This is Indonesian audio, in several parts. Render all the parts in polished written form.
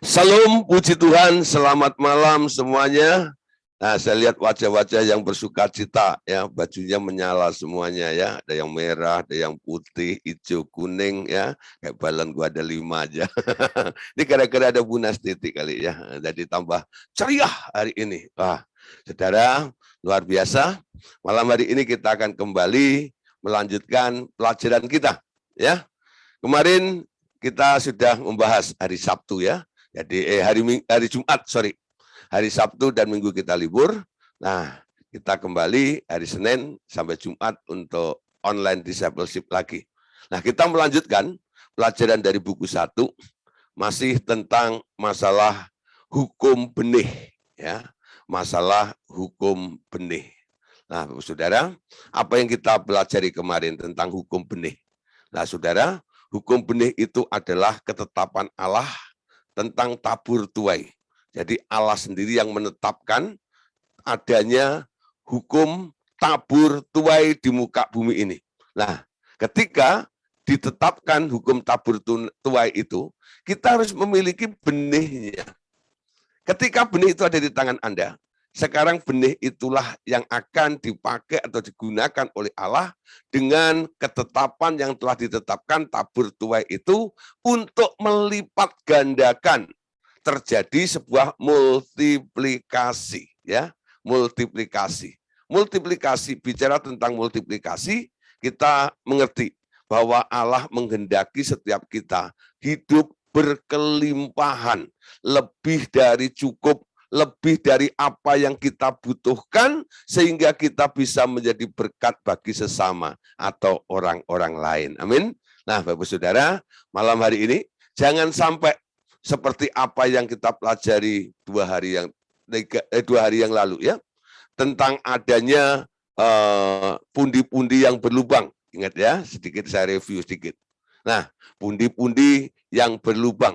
Salam, puji Tuhan, selamat malam semuanya. Nah, saya lihat wajah-wajah yang bersuka cita, ya, bajunya menyala semuanya, ya. Ada yang merah, ada yang putih, hijau, kuning, ya. Kayak balon gua ada 5 aja. Ini gara-gara ada Bu Nastiti kali, ya. Jadi tambah ceria hari ini. Wah, saudara, luar biasa. Malam hari ini kita akan kembali melanjutkan pelajaran kita, ya. Kemarin kita sudah membahas hari Sabtu, ya. Jadi hari Jumat, hari Sabtu dan Minggu kita libur. Nah, kita kembali hari Senin sampai Jumat untuk online discipleship lagi. Nah, kita melanjutkan pelajaran dari buku 1 masih tentang masalah hukum benih, ya. Masalah hukum benih. Nah, Saudara, apa yang kita pelajari kemarin tentang hukum benih? Nah, Saudara, hukum benih itu adalah ketetapan Allah tentang tabur tuai. Jadi Allah sendiri yang menetapkan adanya hukum tabur tuai di muka bumi ini. Nah, ketika ditetapkan hukum tabur tuai itu, kita harus memiliki benihnya. Ketika benih itu ada di tangan Anda, sekarang benih itulah yang akan dipakai atau digunakan oleh Allah dengan ketetapan yang telah ditetapkan tabur tuai itu untuk melipat gandakan, terjadi sebuah multiplikasi, ya, multiplikasi. Multiplikasi, bicara tentang multiplikasi, kita mengerti bahwa Allah menghendaki setiap kita hidup berkelimpahan, lebih dari cukup, lebih dari apa yang kita butuhkan, sehingga kita bisa menjadi berkat bagi sesama atau orang-orang lain. Amin. Nah, Bapak Saudara, malam hari ini jangan sampai seperti apa yang kita pelajari 2 hari yang lalu, ya, tentang adanya pundi-pundi yang berlubang. Ingat, ya, sedikit saya review sedikit. Nah, pundi-pundi yang berlubang.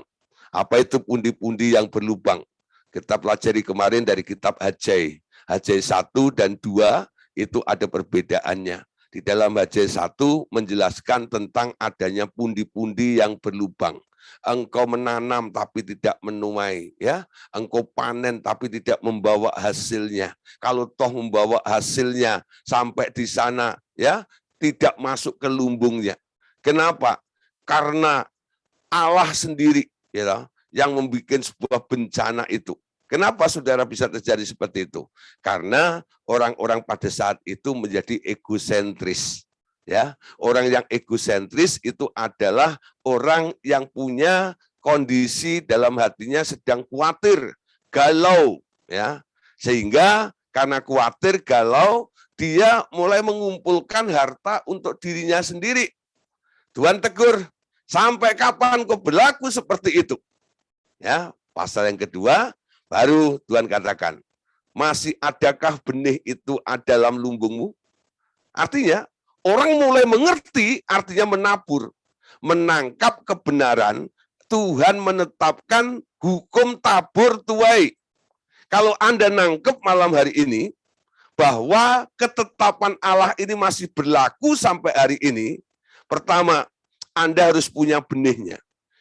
Apa itu pundi-pundi yang berlubang? Kita pelajari kemarin dari kitab Haggai. Haggai 1 dan 2 itu ada perbedaannya. Di dalam Haggai 1 menjelaskan tentang adanya pundi-pundi yang berlubang. Engkau menanam tapi tidak menuai, ya. Engkau panen tapi tidak membawa hasilnya. Kalau toh membawa hasilnya sampai di sana, ya, tidak masuk ke lumbungnya. Kenapa? Karena Allah sendiri, ya, yang membuat sebuah bencana itu. Kenapa saudara bisa terjadi seperti itu? Karena orang-orang pada saat itu menjadi egosentris. Ya, orang yang egosentris itu adalah orang yang punya kondisi dalam hatinya sedang khawatir, galau, ya. Sehingga karena khawatir, galau, dia mulai mengumpulkan harta untuk dirinya sendiri. Tuhan tegur, sampai kapan kau berlaku seperti itu? Ya, pasal yang kedua, baru Tuhan katakan, masih adakah benih itu ada dalam lumbungmu? Artinya, orang mulai mengerti artinya menabur, menangkap kebenaran, Tuhan menetapkan hukum tabur tuai. Kalau Anda nangkep malam hari ini, bahwa ketetapan Allah ini masih berlaku sampai hari ini, pertama, Anda harus punya benihnya.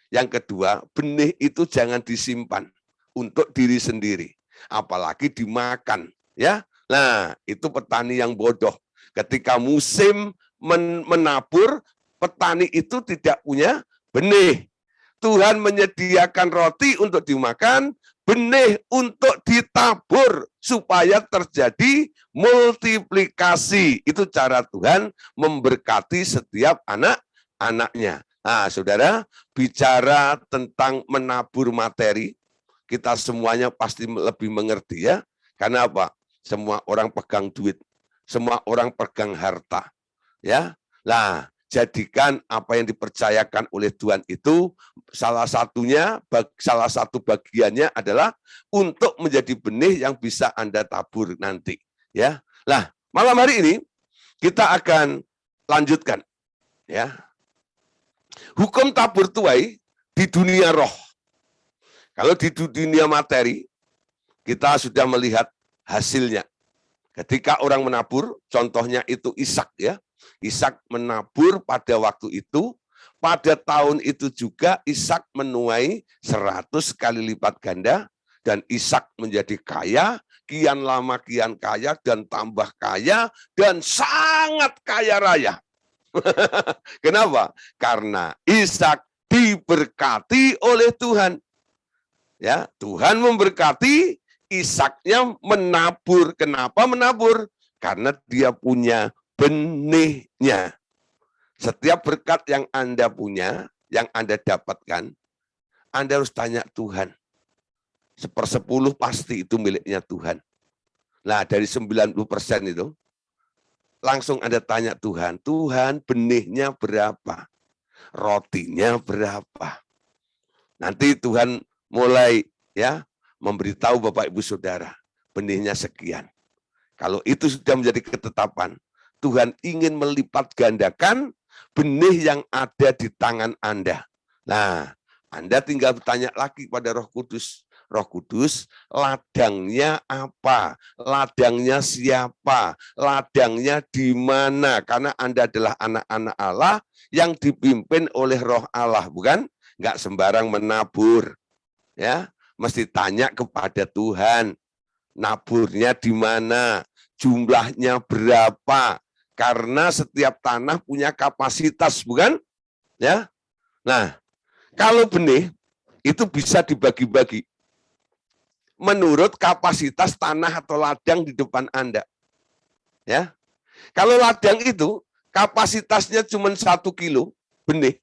Yang kedua, benih itu jangan disimpan untuk diri sendiri, apalagi dimakan, ya. Nah, itu petani yang bodoh. Ketika musim menabur, petani itu tidak punya benih. Tuhan menyediakan roti untuk dimakan, benih untuk ditabur supaya terjadi multiplikasi. Itu cara Tuhan memberkati setiap anak-anaknya. Nah, saudara, bicara tentang menabur materi, kita semuanya pasti lebih mengerti, ya. Karena apa? Semua orang pegang duit, semua orang pegang harta, ya. Nah, jadikan apa yang dipercayakan oleh Tuhan itu salah satu bagiannya adalah untuk menjadi benih yang bisa Anda tabur nanti, ya. Nah, malam hari ini kita akan lanjutkan, ya. Hukum tabur tuai di dunia roh. Kalau di dunia materi, kita sudah melihat hasilnya. Ketika orang menabur, contohnya itu Ishak, ya. Ishak menabur pada waktu itu, Pada tahun itu juga Ishak menuai 100 kali lipat ganda, dan Ishak menjadi kaya, kian lama kian kaya, dan tambah kaya, dan sangat kaya raya. Kenapa? Karena Ishak diberkati oleh Tuhan. Ya, Tuhan memberkati, Ishaknya menabur. Kenapa menabur? Karena dia punya benihnya. Setiap berkat yang Anda punya, yang Anda dapatkan, Anda harus tanya Tuhan. 1/10 pasti itu miliknya Tuhan. Nah, dari 90% itu, langsung Anda tanya Tuhan, Tuhan benihnya berapa? Rotinya berapa? Nanti Tuhan mulai ya memberitahu Bapak Ibu Saudara, benihnya sekian. Kalau itu sudah menjadi ketetapan, Tuhan ingin melipat gandakan benih yang ada di tangan Anda. Nah, Anda tinggal bertanya lagi pada Roh Kudus. Roh Kudus, ladangnya apa? Ladangnya siapa? Ladangnya di mana? Karena Anda adalah anak-anak Allah yang dipimpin oleh Roh Allah, bukan? Enggak sembarang menabur. Ya, mesti tanya kepada Tuhan. Naburnya di mana? Jumlahnya berapa? Karena setiap tanah punya kapasitas, bukan? Ya. Nah, kalau benih itu bisa dibagi-bagi menurut kapasitas tanah atau ladang di depan Anda. Ya. Kalau ladang itu kapasitasnya cuma 1 kilo benih,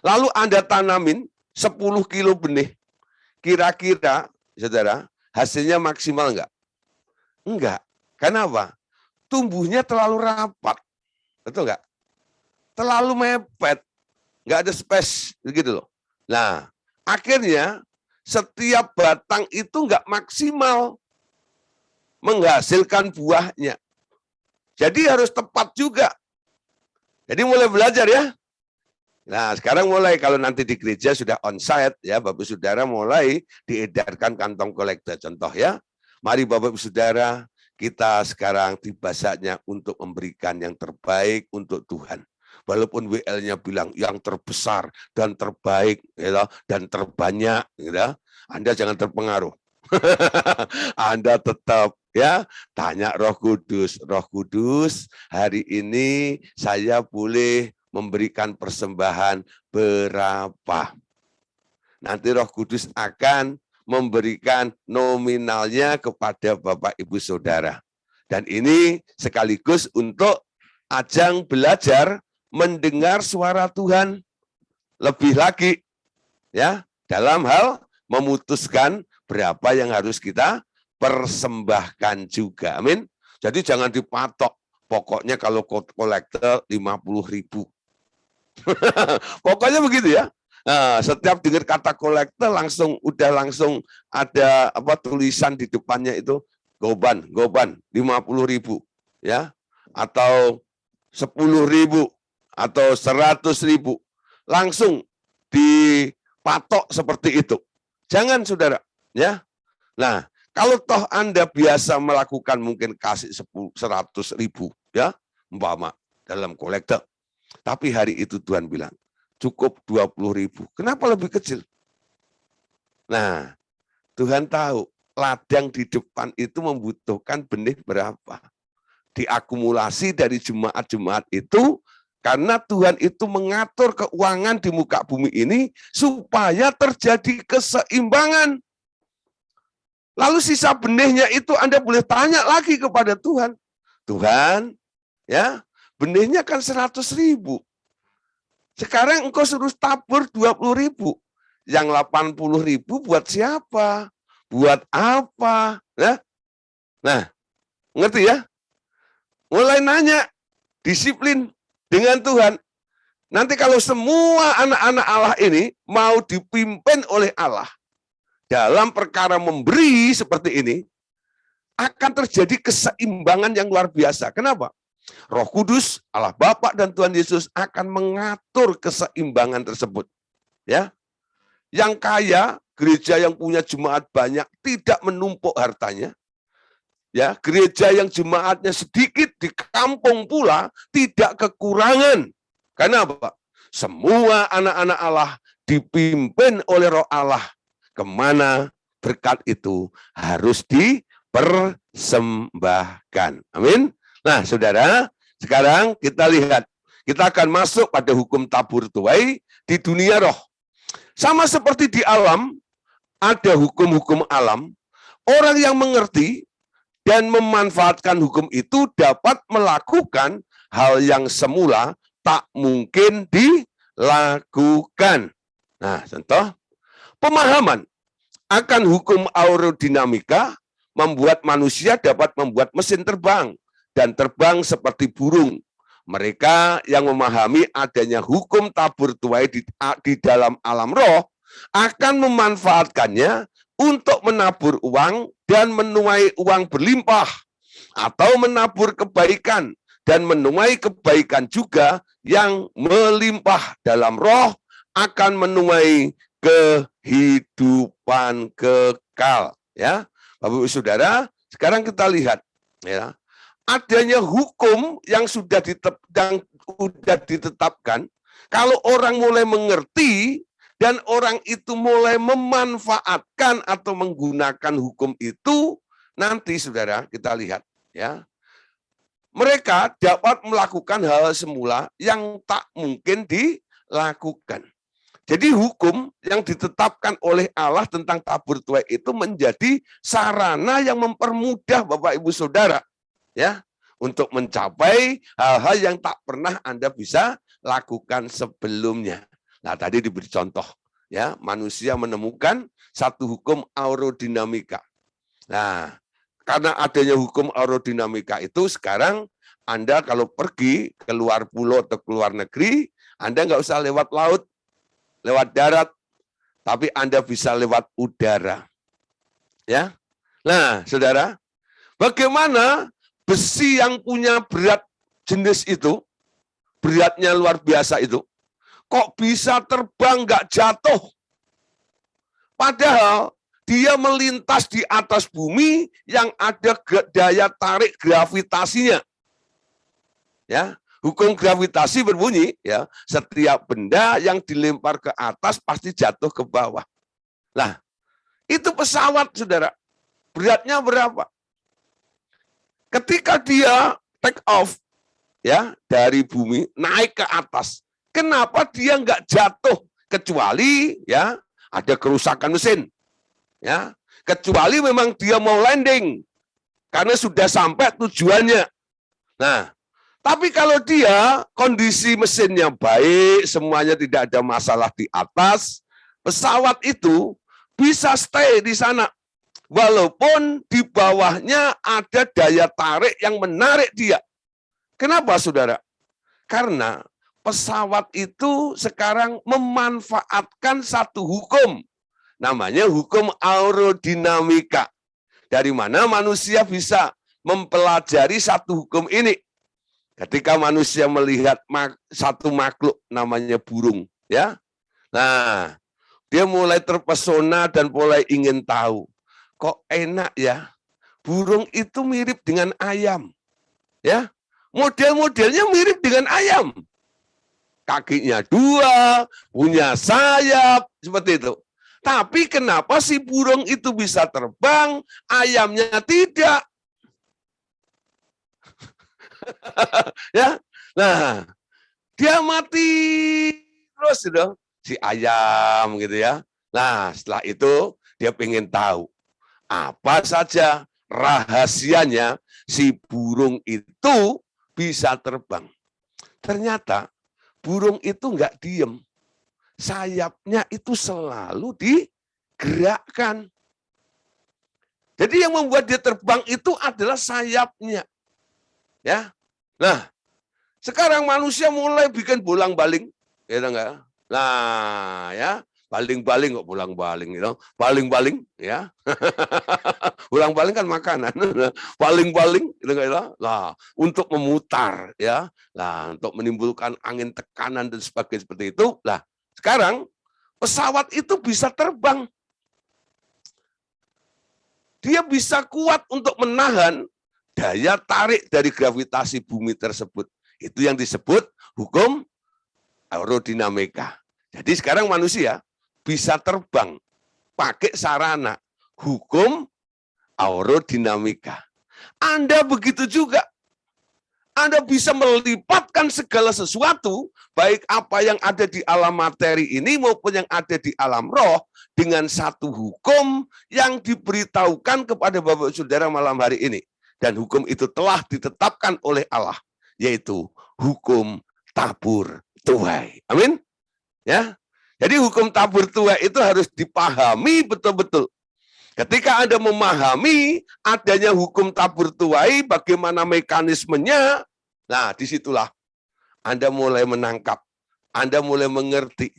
lalu Anda tanamin 10 kilo benih, kira-kira, saudara, hasilnya maksimal enggak? Enggak. Kenapa? Tumbuhnya terlalu rapat. Betul enggak? Terlalu mepet. Enggak ada space, begitu loh. Nah, akhirnya setiap batang itu enggak maksimal menghasilkan buahnya. Jadi harus tepat juga. Jadi mulai belajar ya. Nah, sekarang mulai kalau nanti di gereja sudah onsite ya, Bapak Saudara mulai diedarkan kantong kolektor. Contoh ya. Mari Bapak Ibu Saudara, kita sekarang tiba saatnya untuk memberikan yang terbaik untuk Tuhan. Walaupun WL-nya bilang yang terbesar dan terbaik ya, dan terbanyak, ya, Anda jangan terpengaruh. Anda tetap ya tanya Roh Kudus. Roh Kudus, hari ini saya boleh memberikan persembahan berapa? Nanti Roh Kudus akan memberikan nominalnya kepada Bapak Ibu Saudara. Dan ini sekaligus untuk ajang belajar mendengar suara Tuhan lebih lagi ya dalam hal memutuskan berapa yang harus kita persembahkan juga. Amin. Jadi jangan dipatok. Pokoknya kalau kolektor 50.000. Pokoknya begitu ya. Nah, setiap dengar kata kolektor langsung ada tulisan di depannya itu goban 50.000 ya, atau 10.000 atau 100.000, langsung dipatok seperti itu. Jangan saudara ya. Nah, kalau toh Anda biasa melakukan mungkin kasih 100.000 ya, umpama dalam kolektor. Tapi hari itu Tuhan bilang, cukup 20.000. Kenapa lebih kecil? Nah, Tuhan tahu ladang di depan itu membutuhkan benih berapa. Diakumulasi dari jemaat-jemaat itu, karena Tuhan itu mengatur keuangan di muka bumi ini supaya terjadi keseimbangan. Lalu sisa benihnya itu Anda boleh tanya lagi kepada Tuhan. Tuhan, ya, benihnya kan 100.000. Sekarang engkau suruh tabur 20.000. Yang 80.000 buat siapa? Buat apa? Nah, ngerti ya? Mulai nanya, disiplin dengan Tuhan. Nanti kalau semua anak-anak Allah ini mau dipimpin oleh Allah dalam perkara memberi seperti ini, akan terjadi keseimbangan yang luar biasa. Kenapa? Roh Kudus, Allah Bapa dan Tuhan Yesus akan mengatur keseimbangan tersebut. Ya, yang kaya, gereja yang punya jemaat banyak tidak menumpuk hartanya. Ya, gereja yang jemaatnya sedikit di kampung pula tidak kekurangan. Karena apa? Semua anak-anak Allah dipimpin oleh Roh Allah. Kemana berkat itu harus dipersembahkan. Amin. Nah, saudara, sekarang kita lihat. Kita akan masuk pada hukum tabur tuai di dunia roh. Sama seperti di alam, ada hukum-hukum alam. Orang yang mengerti dan memanfaatkan hukum itu dapat melakukan hal yang semula tak mungkin dilakukan. Nah, contoh, pemahaman akan hukum aerodinamika membuat manusia dapat membuat mesin terbang dan terbang seperti burung. Mereka yang memahami adanya hukum tabur tuai di dalam alam roh akan memanfaatkannya untuk menabur uang dan menuai uang berlimpah, atau menabur kebaikan dan menuai kebaikan juga yang melimpah dalam roh akan menuai kehidupan kekal. Ya, Bapak Ibu Saudara, sekarang kita lihat ya, adanya hukum yang sudah ditetapkan. Kalau orang mulai mengerti dan orang itu mulai memanfaatkan atau menggunakan hukum itu, nanti saudara kita lihat ya, mereka dapat melakukan hal semula yang tak mungkin dilakukan. Jadi hukum yang ditetapkan oleh Allah tentang tabur tuai itu menjadi sarana yang mempermudah Bapak Ibu Saudara ya, untuk mencapai hal-hal yang tak pernah Anda bisa lakukan sebelumnya. Nah, tadi diberi contoh ya, manusia menemukan satu hukum aerodinamika. Nah, karena adanya hukum aerodinamika itu, sekarang Anda kalau pergi keluar pulau atau keluar negeri, Anda nggak usah lewat laut, lewat darat, tapi Anda bisa lewat udara. Ya. Nah, saudara, bagaimana besi yang punya berat jenis itu, beratnya luar biasa itu, kok bisa terbang nggak jatuh? Padahal dia melintas di atas bumi yang ada daya tarik gravitasinya. Ya, hukum gravitasi berbunyi ya, setiap benda yang dilempar ke atas pasti jatuh ke bawah. Nah, itu pesawat saudara, beratnya berapa? Ketika dia take off ya dari bumi naik ke atas, kenapa dia nggak jatuh? Kecuali ya ada kerusakan mesin, ya. Kecuali memang dia mau landing karena sudah sampai tujuannya. Nah, tapi kalau dia kondisi mesinnya baik, semuanya tidak ada masalah di atas, pesawat itu bisa stay di sana. Walaupun di bawahnya ada daya tarik yang menarik dia. Kenapa, saudara? Karena pesawat itu sekarang memanfaatkan satu hukum. Namanya hukum aerodinamika. Dari mana manusia bisa mempelajari satu hukum ini? Ketika manusia melihat satu makhluk namanya burung. Ya, nah, dia mulai terpesona dan mulai ingin tahu. Kok enak ya, burung itu mirip dengan ayam. Ya, model-modelnya mirip dengan ayam. Kakinya dua, punya sayap, seperti itu. Tapi kenapa si burung itu bisa terbang, ayamnya tidak? Ya, nah, dia mati terus gitu, si ayam gitu ya. Nah, setelah itu dia pengen tahu apa saja rahasianya si burung itu bisa terbang. Ternyata burung itu nggak diem. Sayapnya itu selalu digerakkan. Jadi yang membuat dia terbang itu adalah sayapnya. Ya. Nah, sekarang manusia mulai bikin bolang-baling, gitu enggak? Nah, ya, baling-baling kok bolang-baling gitu. Baling-baling ya. Bolang-baling kan makanan. Baling-baling gitu enggak? Nah, untuk memutar ya. Nah, untuk menimbulkan angin tekanan dan sebagainya seperti itu. Lah, sekarang pesawat itu bisa terbang. Dia bisa kuat untuk menahan daya tarik dari gravitasi bumi tersebut. Itu yang disebut hukum aerodinamika. Jadi sekarang manusia bisa terbang pakai sarana hukum aerodinamika. Anda begitu juga. Anda bisa melipatkan segala sesuatu, baik apa yang ada di alam materi ini maupun yang ada di alam roh, dengan satu hukum yang diberitahukan kepada Bapak Saudara malam hari ini. Dan hukum itu telah ditetapkan oleh Allah, yaitu hukum tabur tuai. Amin. Ya. Jadi hukum tabur tuai itu harus dipahami betul-betul. Ketika Anda memahami adanya hukum tabur tuai, bagaimana mekanismenya, nah disitulah Anda mulai menangkap, Anda mulai mengerti.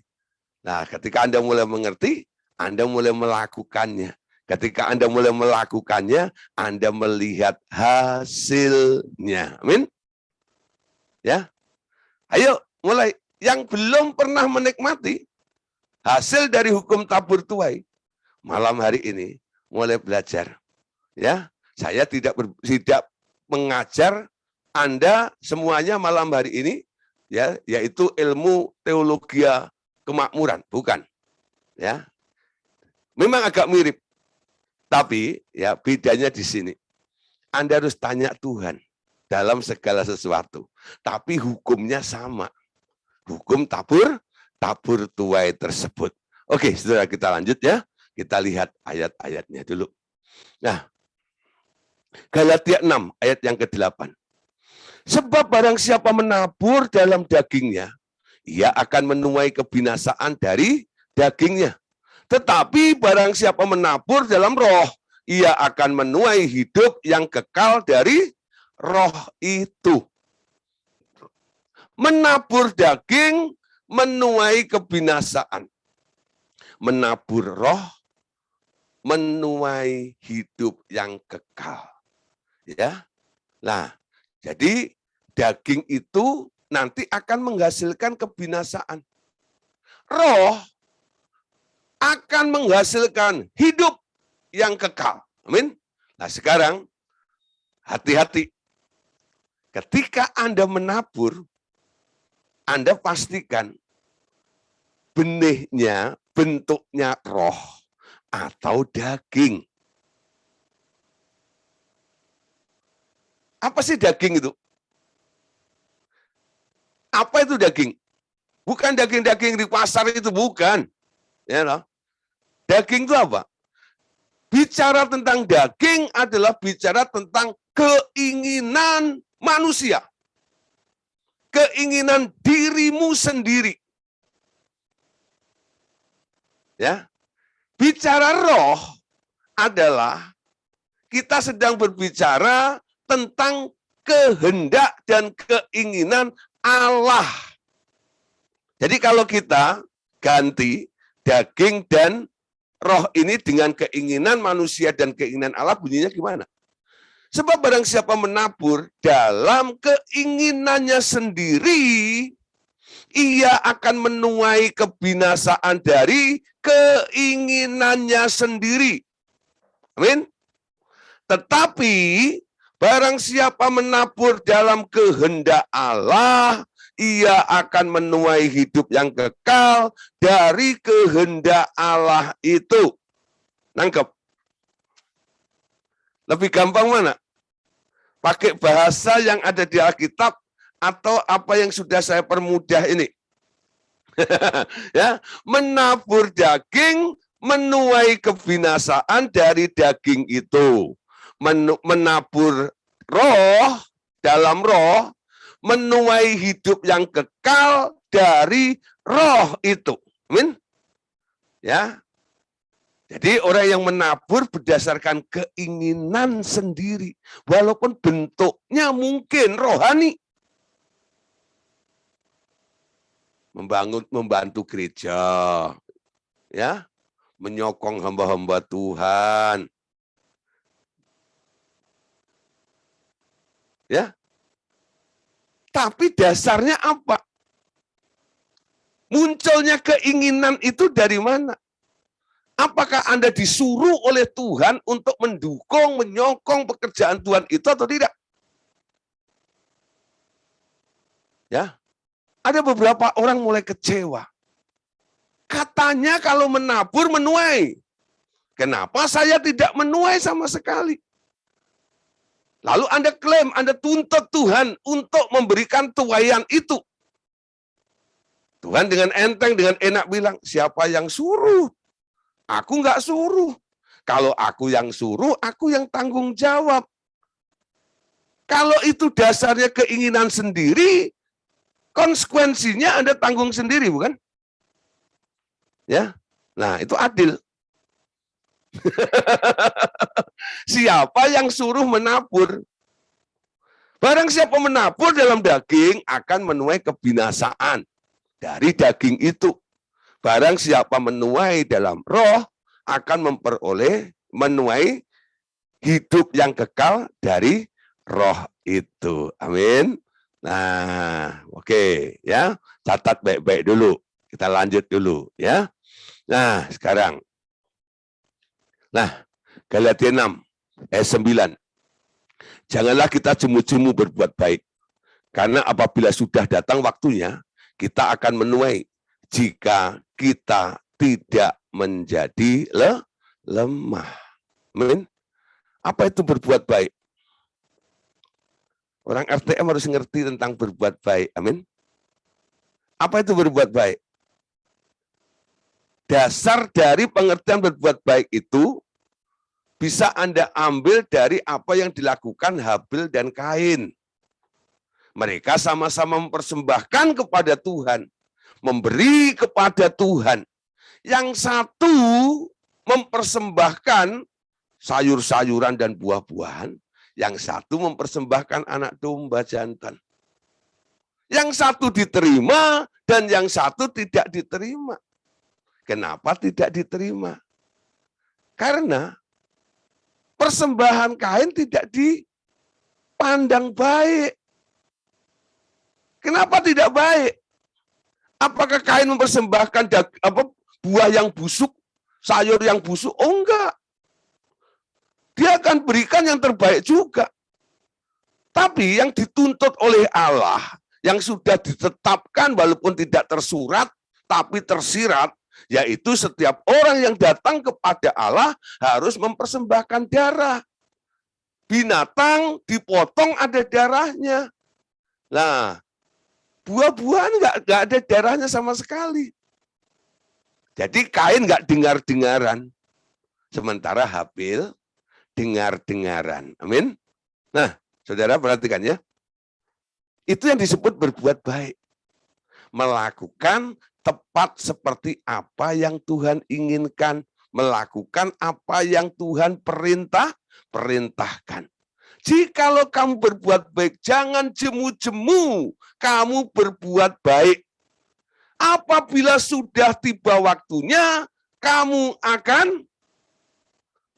Nah ketika Anda mulai mengerti, Anda mulai melakukannya. Ketika Anda mulai melakukannya, Anda melihat hasilnya. Amin. Ya, ayo mulai. Yang belum pernah menikmati hasil dari hukum tabur tuai, malam hari ini mulai belajar. Ya, saya tidak mengajar Anda semuanya malam hari ini, ya, yaitu ilmu teologi kemakmuran, bukan. Ya, memang agak mirip, tapi ya bedanya di sini. Anda harus tanya Tuhan dalam segala sesuatu, tapi hukumnya sama. Hukum tabur tuai tersebut. Oke, saudara, kita lanjut ya. Kita lihat ayat-ayatnya dulu. Nah, Galatia 6 ayat yang ke-8. Sebab barang siapa menabur dalam dagingnya, ia akan menuai kebinasaan dari dagingnya. Tetapi barang siapa menabur dalam roh, ia akan menuai hidup yang kekal dari roh itu. Menabur daging, menuai kebinasaan. Menabur roh, menuai hidup yang kekal. Ya. Nah, jadi daging itu nanti akan menghasilkan kebinasaan. Roh akan menghasilkan hidup yang kekal. Amin. Nah, sekarang hati-hati. Ketika Anda menabur, Anda pastikan benihnya bentuknya roh atau daging. Apa sih daging itu? Apa itu daging? Bukan daging-daging di pasar itu, bukan. Ya, loh. Daging itu apa? Bicara tentang daging adalah bicara tentang keinginan manusia. Keinginan dirimu sendiri. Ya. Bicara roh adalah kita sedang berbicara tentang kehendak dan keinginan Allah. Jadi kalau kita ganti daging dan roh ini dengan keinginan manusia dan keinginan Allah, bunyinya gimana? Sebab barang siapa menabur dalam keinginannya sendiri, ia akan menuai kebinasaan dari keinginannya sendiri. Amin. Tetapi barang siapa menabur dalam kehendak Allah, ia akan menuai hidup yang kekal dari kehendak Allah itu. Nangkep? Lebih gampang mana? Pakai bahasa yang ada di Alkitab atau apa yang sudah saya permudah ini? Ya, menabur daging, menuai kebinasaan dari daging itu. Menabur roh, dalam roh, menuai hidup yang kekal dari roh itu. Amin. Ya. Jadi orang yang menabur berdasarkan keinginan sendiri, walaupun bentuknya mungkin rohani. Membantu gereja, ya, menyokong hamba-hamba Tuhan. Ya. Tapi dasarnya apa? Munculnya keinginan itu dari mana? Apakah Anda disuruh oleh Tuhan untuk mendukung, menyokong pekerjaan Tuhan itu atau tidak? Ya. ada beberapa orang mulai kecewa. Katanya kalau menabur menuai. Kenapa saya tidak menuai sama sekali? Lalu Anda klaim, Anda tuntut Tuhan untuk memberikan tuaian itu. Tuhan dengan enteng, dengan enak bilang, siapa yang suruh? Aku nggak suruh. Kalau aku yang suruh, aku yang tanggung jawab. Kalau itu dasarnya keinginan sendiri, konsekuensinya Anda tanggung sendiri, bukan? Ya, nah itu adil. Siapa yang suruh menabur? Barang siapa menabur dalam daging akan menuai kebinasaan dari daging itu. Barang siapa menuai dalam roh akan memperoleh menuai hidup yang kekal dari roh itu. Amin. Nah, oke ya. Catat baik-baik dulu. Kita lanjut dulu ya. Nah, sekarang. Nah, Galatia 6 ayat 9. Janganlah kita jemu-jemu berbuat baik. Karena apabila sudah datang waktunya, kita akan menuai jika kita tidak menjadi lemah. Amin. Apa itu berbuat baik? Orang RTM harus ngerti tentang berbuat baik. Amin. Apa itu berbuat baik? Dasar dari pengertian berbuat baik itu bisa Anda ambil dari apa yang dilakukan Habil dan Kain. Mereka sama-sama mempersembahkan kepada Tuhan, memberi kepada Tuhan. Yang satu mempersembahkan sayur-sayuran dan buah-buahan, yang satu mempersembahkan anak domba jantan. Yang satu diterima dan yang satu tidak diterima. Kenapa tidak diterima? Karena persembahan Kain tidak dipandang baik. Kenapa tidak baik? Apakah Kain mempersembahkan buah yang busuk, sayur yang busuk? Oh enggak. Dia akan berikan yang terbaik juga. Tapi yang dituntut oleh Allah, yang sudah ditetapkan walaupun tidak tersurat, tapi tersirat, yaitu setiap orang yang datang kepada Allah harus mempersembahkan darah. Binatang dipotong ada darahnya. Nah, buah-buahan nggak ada darahnya sama sekali. Jadi Kain nggak dengar-dengaran. Sementara Habil dengar-dengaran. Amin. Nah, saudara perhatikan ya. Itu yang disebut berbuat baik. Melakukan tepat seperti apa yang Tuhan inginkan. Melakukan apa yang Tuhan perintahkan. Jikalau kamu berbuat baik, jangan jemu-jemu kamu berbuat baik. Apabila sudah tiba waktunya, kamu akan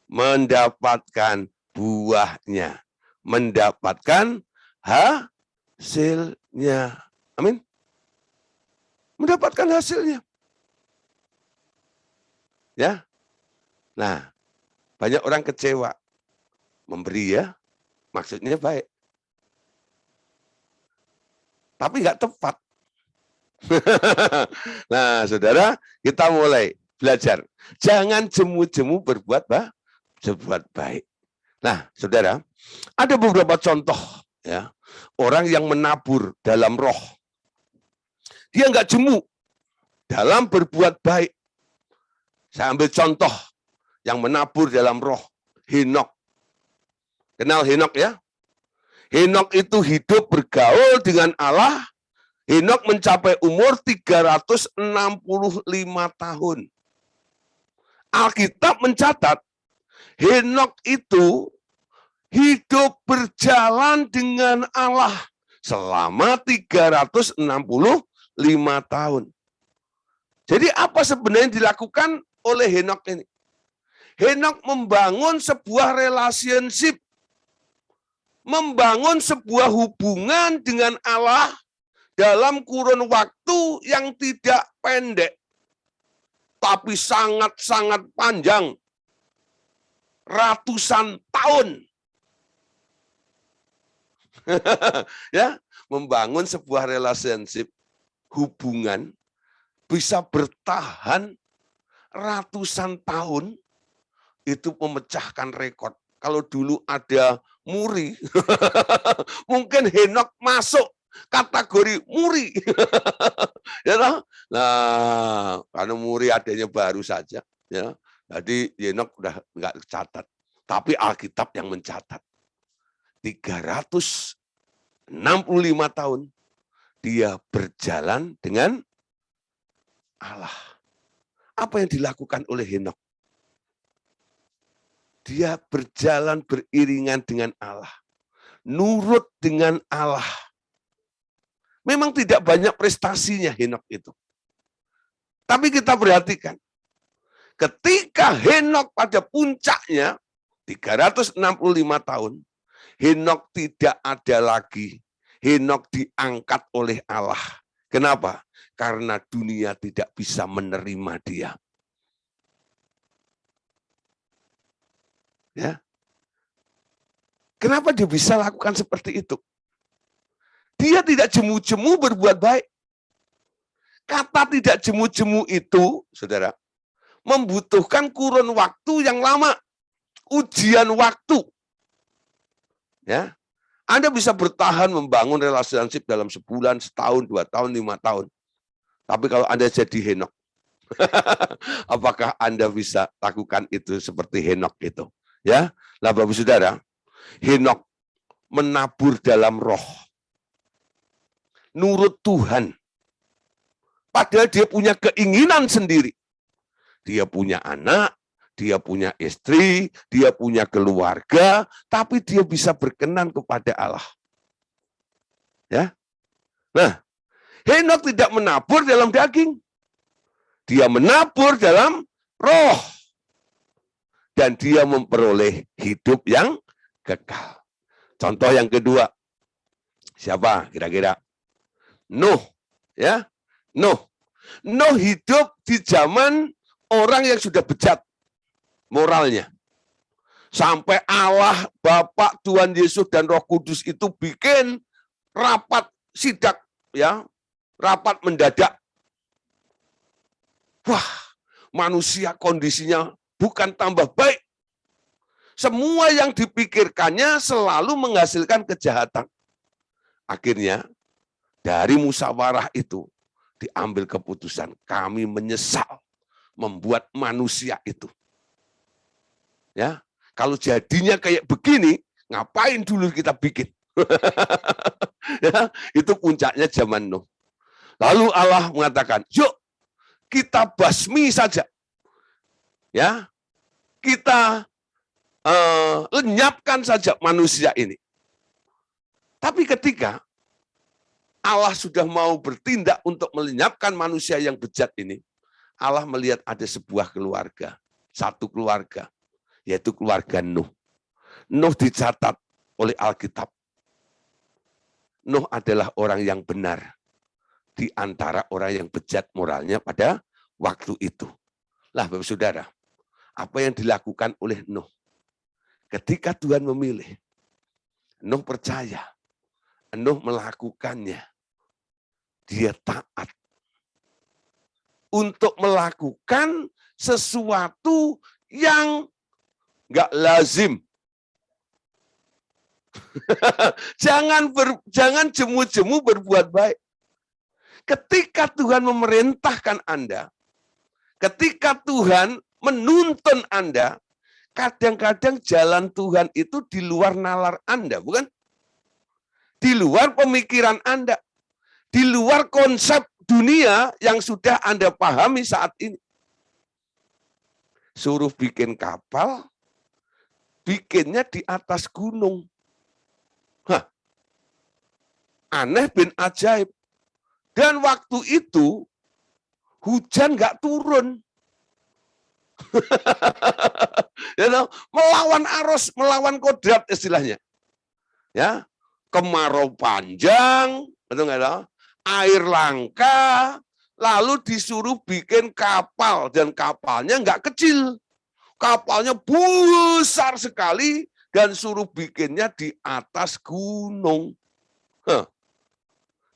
mendapatkan buahnya. Mendapatkan hasilnya. Amin. Mendapatkan hasilnya. Ya. Nah, banyak orang kecewa. Memberi ya, maksudnya baik. Tapi nggak tepat. Nah, saudara, kita mulai belajar. Jangan jemu-jemu berbuat baik. Nah, saudara, ada beberapa contoh ya orang yang menabur dalam roh. Dia nggak jemu dalam berbuat baik. Saya ambil contoh yang menabur dalam roh, Henokh. Kenal Henokh ya? Henokh itu hidup bergaul dengan Allah. Henokh mencapai umur 365 tahun. Alkitab mencatat, Henokh itu hidup berjalan dengan Allah selama 365 tahun. Jadi apa sebenarnya yang dilakukan oleh Henokh ini? Henokh membangun sebuah relationship, membangun sebuah hubungan dengan Allah dalam kurun waktu yang tidak pendek, tapi sangat-sangat panjang, ratusan tahun. Ya, membangun sebuah relationship hubungan bisa bertahan ratusan tahun, itu memecahkan rekor. Kalau dulu ada muri, mungkin Henok masuk kategori muri. Ya toh? Nah, karena muri adanya baru saja, ya. Jadi Henok udah nggak catat. Tapi Alkitab yang mencatat. 365 tahun dia berjalan dengan Allah. Apa yang dilakukan oleh Henok? Dia berjalan beriringan dengan Allah. Nurut dengan Allah. Memang tidak banyak prestasinya Henok itu. Tapi kita perhatikan. Ketika Henok pada puncaknya, 365 tahun, Henok tidak ada lagi. Henok diangkat oleh Allah. Kenapa? Karena dunia tidak bisa menerima dia. Ya. Kenapa dia bisa lakukan seperti itu? Dia tidak jemu-jemu berbuat baik. Kata tidak jemu-jemu itu, saudara, membutuhkan kurun waktu yang lama. Ujian waktu. Ya, Anda bisa bertahan membangun relationship dalam sebulan, setahun, 2 tahun, 5 tahun. Tapi kalau Anda jadi Henok, apakah Anda bisa lakukan itu seperti Henok itu? Ya, lah Bapak Saudara, Henok menabur dalam roh. Nurut Tuhan. Padahal dia punya keinginan sendiri. Dia punya anak, dia punya istri, dia punya keluarga, tapi dia bisa berkenan kepada Allah. Ya. Nah, Henok tidak menabur dalam daging. Dia menabur dalam roh. Dan dia memperoleh hidup yang kekal. Contoh yang kedua. Siapa kira-kira? Nuh. Ya, Nuh. Nuh hidup di zaman orang yang sudah bejat moralnya. Sampai Allah, Bapa, Tuhan Yesus, dan Roh Kudus itu bikin rapat sidak, ya, rapat mendadak. Wah, manusia kondisinya bukan tambah baik. Semua yang dipikirkannya selalu menghasilkan kejahatan. Akhirnya, dari musyawarah itu diambil keputusan, kami menyesal membuat manusia itu. Ya, kalau jadinya kayak begini, ngapain dulu kita bikin? Ya, itu puncaknya zaman Nuh. Lalu Allah mengatakan, yuk kita basmi saja. Ya, kita lenyapkan saja manusia ini. Tapi ketika Allah sudah mau bertindak untuk melenyapkan manusia yang bejat ini, Allah melihat ada sebuah keluarga, satu keluarga, yaitu keluarga Nuh. Nuh dicatat oleh Alkitab. Nuh adalah orang yang benar di antara orang yang bejat moralnya pada waktu itu. Lah, Bapak Saudara, apa yang dilakukan oleh Nuh? Ketika Tuhan memilih, Nuh percaya, Nuh melakukannya. Dia taat untuk melakukan sesuatu yang nggak lazim. Jangan jemu-jemu berbuat baik. Ketika Tuhan memerintahkan Anda, ketika Tuhan menuntun Anda, kadang-kadang jalan Tuhan itu di luar nalar Anda, bukan? Di luar pemikiran Anda, di luar konsep dunia yang sudah Anda pahami saat ini. Suruh bikin kapal, bikinnya di atas gunung. Hah, aneh bin ajaib. Dan waktu itu hujan nggak turun. Melawan arus, melawan kodrat istilahnya. Ya, kemarau panjang, betul nggak tahu? Air langka, lalu disuruh bikin kapal dan kapalnya nggak kecil, kapalnya besar sekali dan suruh bikinnya di atas gunung.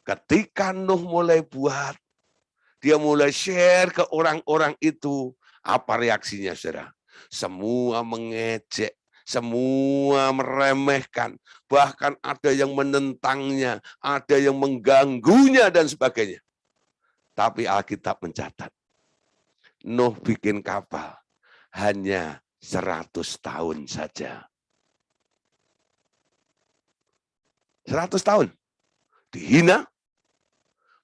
Ketika Nuh mulai buat, dia mulai share ke orang-orang itu, apa reaksinya, saudara? Semua mengejek, semua meremehkan, bahkan ada yang menentangnya, ada yang mengganggunya dan sebagainya. Tapi Alkitab mencatat, Nuh bikin kapal hanya 100 tahun saja. 100 tahun. Dihina,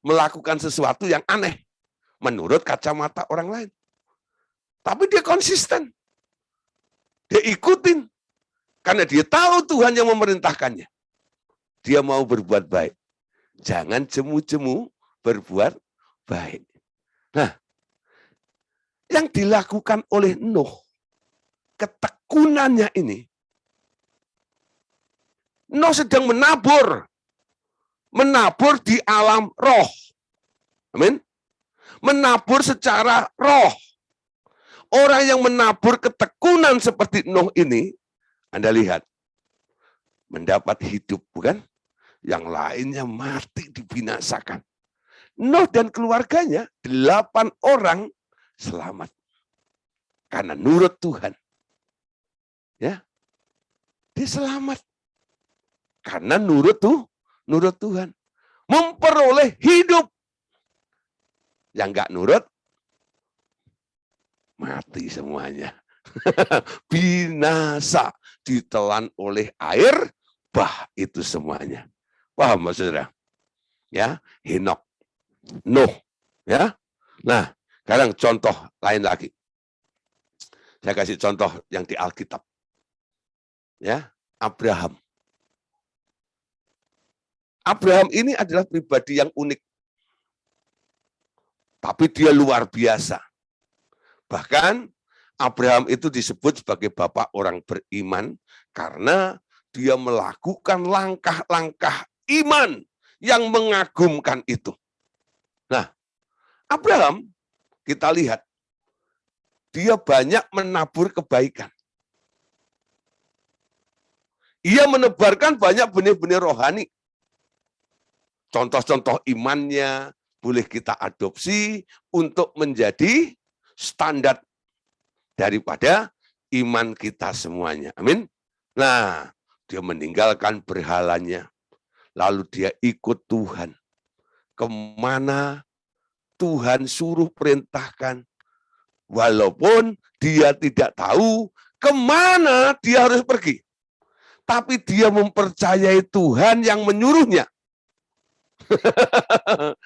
melakukan sesuatu yang aneh menurut kacamata orang lain. Tapi dia konsisten. Dia ikutin. Karena dia tahu Tuhan yang memerintahkannya. Dia mau berbuat baik. Jangan jemu-jemu berbuat baik. Nah, yang dilakukan oleh Nuh, ketekunannya ini, Nuh sedang menabur di alam roh. Amin. Menabur secara roh. Orang yang menabur ketekunan seperti Nuh ini, Anda lihat, mendapat hidup, bukan? Yang lainnya mati dibinasakan. Nuh dan keluarganya, 8 orang selamat. Karena nurut Tuhan. Ya, dia selamat. Karena nurut Tuhan. Memperoleh hidup. Yang enggak nurut, mati semuanya. Binasa, ditelan oleh air, bah itu semuanya. Paham maksudnya? Ya, Henok, Nuh, ya. Nah, sekarang contoh lain lagi. Saya kasih contoh yang di Alkitab. Ya, Abraham. Abraham ini adalah pribadi yang unik. Tapi dia luar biasa. Bahkan Abraham itu disebut sebagai bapak orang beriman karena dia melakukan langkah-langkah iman yang mengagumkan itu. Nah, Abraham, kita lihat, dia banyak menabur kebaikan. Ia menebarkan banyak benih-benih rohani. Contoh-contoh imannya boleh kita adopsi untuk menjadi standar daripada iman kita semuanya. Amin. Nah, dia meninggalkan berhalanya. Lalu dia ikut Tuhan. Kemana Tuhan suruh perintahkan. Walaupun dia tidak tahu kemana dia harus pergi. Tapi dia mempercayai Tuhan yang menyuruhnya.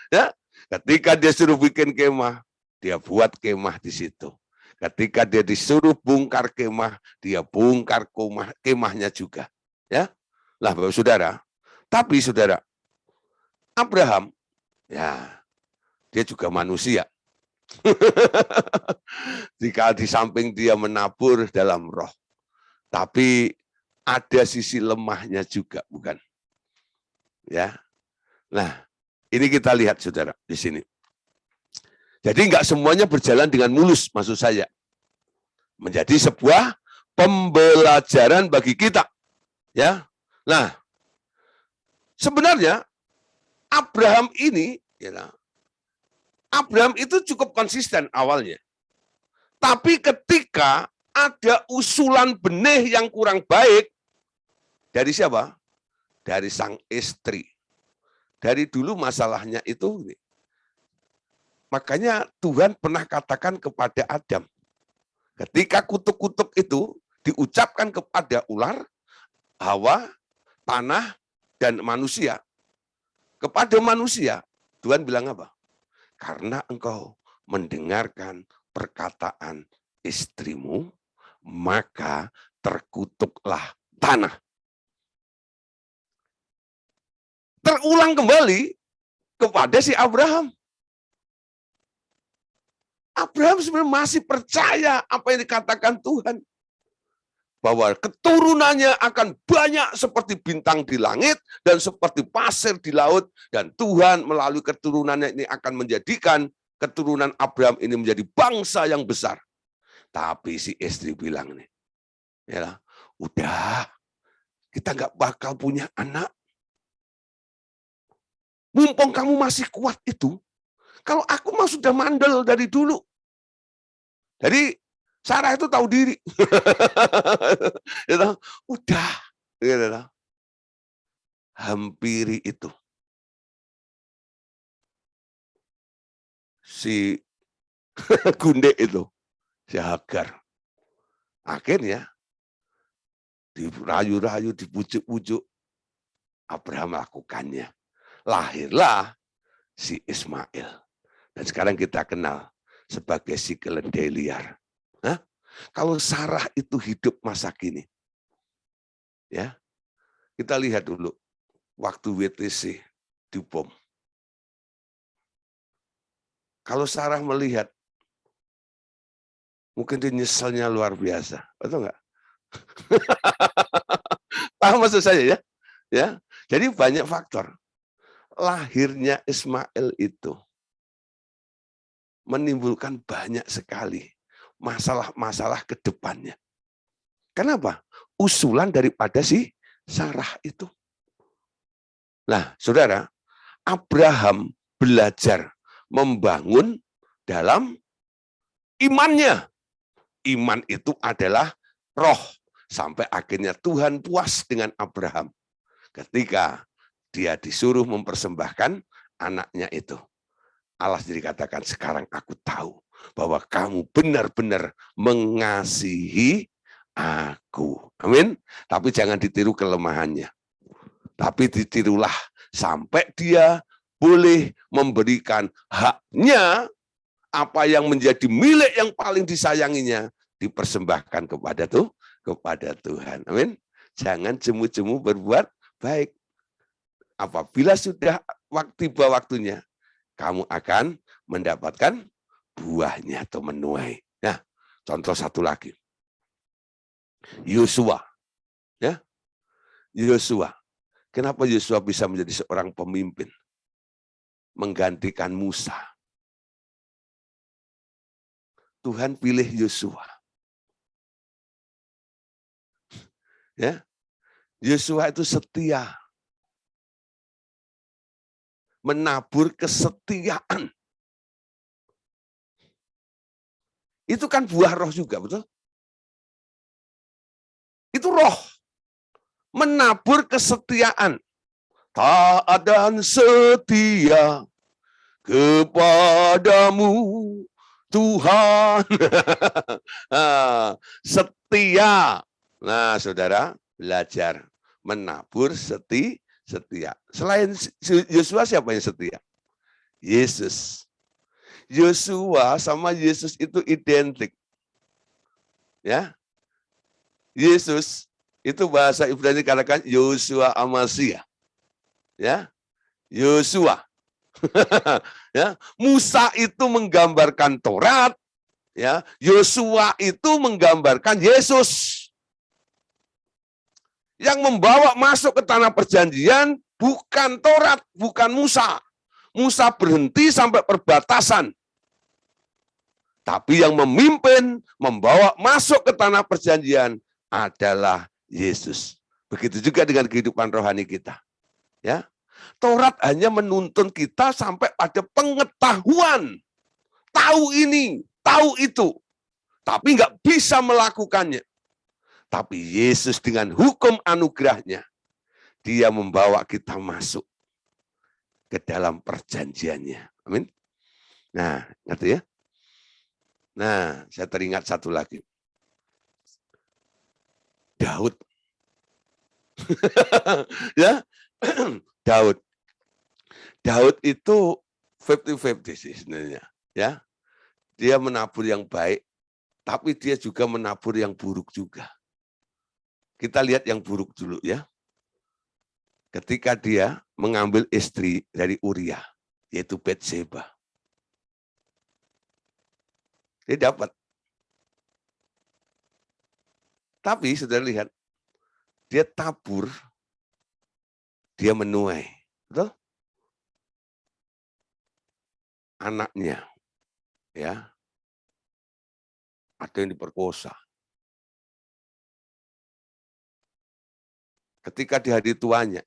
Ya, ketika dia suruh bikin kemah, dia buat kemah di situ. Ketika dia disuruh bongkar kemah, dia bongkar kemahnya juga. Ya, lah Bapak Saudara. Tapi Saudara, Abraham, ya, dia juga manusia. Jika di samping dia menabur dalam roh, tapi ada sisi lemahnya juga, bukan? Ya, nah, ini kita lihat, Saudara, di sini. Jadi enggak semuanya berjalan dengan mulus, maksud saya. Menjadi sebuah pembelajaran bagi kita. Ya. Nah, sebenarnya Abraham ini, ya, Abraham itu cukup konsisten awalnya. Tapi ketika ada usulan benih yang kurang baik, dari siapa? Dari sang istri. Dari dulu masalahnya itu, makanya Tuhan pernah katakan kepada Adam, ketika kutuk-kutuk itu diucapkan kepada ular, Hawa, tanah, dan manusia. Kepada manusia, Tuhan bilang apa? Karena engkau mendengarkan perkataan istrimu, maka terkutuklah tanah. Terulang kembali kepada si Abraham. Abraham sebenarnya masih percaya apa yang dikatakan Tuhan. Bahwa keturunannya akan banyak seperti bintang di langit dan seperti pasir di laut. Dan Tuhan melalui keturunannya ini akan menjadikan keturunan Abraham ini menjadi bangsa yang besar. Tapi si istri bilang nih, ya, udah, kita nggak bakal punya anak. Mumpung kamu masih kuat itu, kalau aku mah sudah mandel dari dulu. Jadi Sarah itu tahu diri. Gitu. Udah. Gitu. Hampiri itu. Si Gunde itu. Si Hagar. Akhirnya dirayu-rayu, dipujuk-pujuk. Abraham melakukannya. Lahirlah si Ismail. Dan sekarang kita kenal sebagai si keledai liar. Hah? Kalau Sarah itu hidup masa kini, ya kita lihat dulu waktu WTC dibom. Kalau Sarah melihat, mungkin dia nyeselnya luar biasa, betul nggak? Paham maksud saya ya? Ya, jadi banyak faktor. Lahirnya Ismail itu menimbulkan banyak sekali masalah-masalah ke depannya. Kenapa? Usulan daripada si Sarah itu. Nah, saudara, Abraham belajar membangun dalam imannya. Iman itu adalah roh. Sampai akhirnya Tuhan puas dengan Abraham. Ketika dia disuruh mempersembahkan anaknya itu. Allah jadi katakan, sekarang aku tahu bahwa kamu benar-benar mengasihi aku. Amin. Tapi jangan ditiru kelemahannya. Tapi ditirulah sampai dia boleh memberikan haknya, apa yang menjadi milik yang paling disayanginya, dipersembahkan kepada Tuhan. Amin. Jangan jemu-jemu berbuat baik. Apabila sudah tiba waktunya, kamu akan mendapatkan buahnya atau menuai. Nah, contoh satu lagi. Yosua. Ya. Yosua. Kenapa Yosua bisa menjadi seorang pemimpin? Menggantikan Musa. Tuhan pilih Yosua. Ya. Yosua itu setia. Menabur kesetiaan. Itu kan buah roh juga, betul? Itu roh. Menabur kesetiaan. Taat dan setia kepadamu, Tuhan. Setia. Nah, saudara, belajar menabur setia. Selain Yosua, siapa yang setia? Yesus. Yosua sama Yesus itu identik. Ya. Yesus itu bahasa Ibrani katakan Yosua Amasia. Ya. Yosua. Ya, Musa itu menggambarkan Taurat, ya. Yosua itu menggambarkan Yesus. Yang membawa masuk ke tanah perjanjian bukan Taurat, bukan Musa. Musa berhenti sampai perbatasan. Tapi yang memimpin, membawa masuk ke tanah perjanjian adalah Yesus. Begitu juga dengan kehidupan rohani kita. Ya, Taurat hanya menuntun kita sampai pada pengetahuan. Tahu ini, tahu itu. Tapi nggak bisa melakukannya. Tapi Yesus dengan hukum anugerahnya, dia membawa kita masuk ke dalam perjanjiannya. Amin. Nah, ngerti ya? Nah, saya teringat satu lagi. Daud. Ya, Daud. Daud itu 50-50 sih sebenarnya. Ya, dia menabur yang baik, tapi dia juga menabur yang buruk juga. Kita lihat yang buruk dulu ya. Ketika dia mengambil istri dari Uria, yaitu Batseba. Dia dapat. Tapi saudara lihat, dia tabur, dia menuai. Betul? Anaknya, ya, ada yang diperkosa. Ketika di hari tuanya,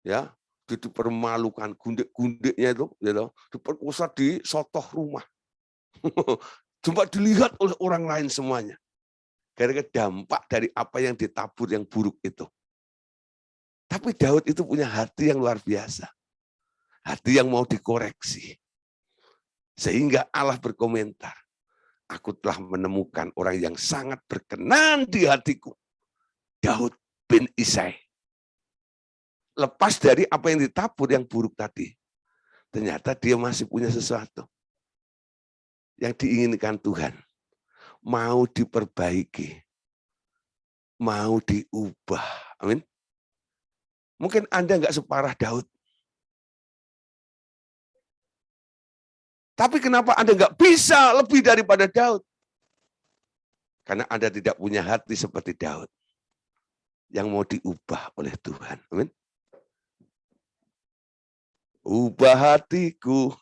ya, Itu dipermalukan, gundik-gundiknya itu, diperkosa di sotoh rumah. Cuma dilihat oleh orang lain semuanya. Gara-gara dampak dari apa yang ditabur yang buruk itu. Tapi Daud itu punya hati yang luar biasa. Hati yang mau dikoreksi. Sehingga Allah berkomentar, aku telah menemukan orang yang sangat berkenan di hatiku. Daud bin Isai. Lepas dari apa yang ditabur yang buruk tadi. Ternyata dia masih punya sesuatu. Yang diinginkan Tuhan. Mau diperbaiki. Mau diubah. Amin. Mungkin Anda nggak separah Daud. Tapi kenapa Anda nggak bisa lebih daripada Daud? Karena Anda tidak punya hati seperti Daud. Yang mau diubah oleh Tuhan. Amin. Ubah hatiku.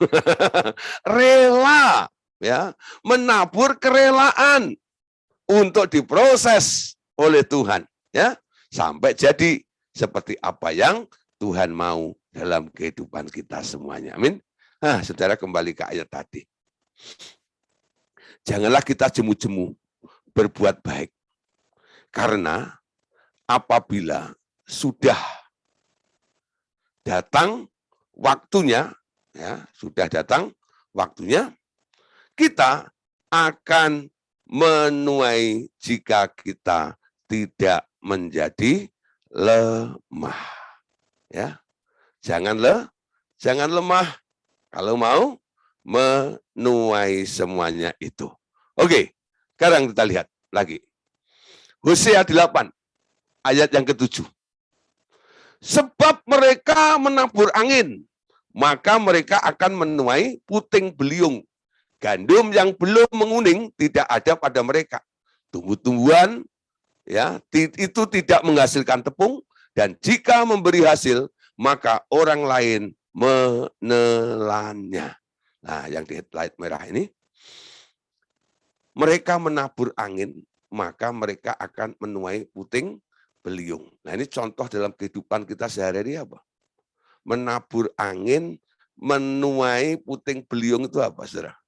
Rela. Ya, menabur kerelaan untuk diproses oleh Tuhan. Ya, sampai jadi seperti apa yang Tuhan mau dalam kehidupan kita semuanya. Amin. Nah, saudara kembali ke ayat tadi. Janganlah kita jemu-jemu berbuat baik. Karena apabila sudah datang waktunya, ya, sudah datang waktunya, kita akan menuai jika kita tidak menjadi lemah. Ya, jangan lemah kalau mau menuai semuanya itu. Oke, sekarang kita lihat lagi. Hosea 8 ayat yang ke-7. Sebab mereka menabur angin, maka mereka akan menuai puting beliung. Gandum yang belum menguning tidak ada pada mereka. Tumbuh-tumbuhan ya itu tidak menghasilkan tepung, dan jika memberi hasil maka orang lain menelannya. Nah, yang di headlight merah ini, mereka menabur angin, maka mereka akan menuai puting beliung. Nah, ini contoh dalam kehidupan kita sehari-hari apa? Menabur angin, menuai puting beliung itu apa, saudara?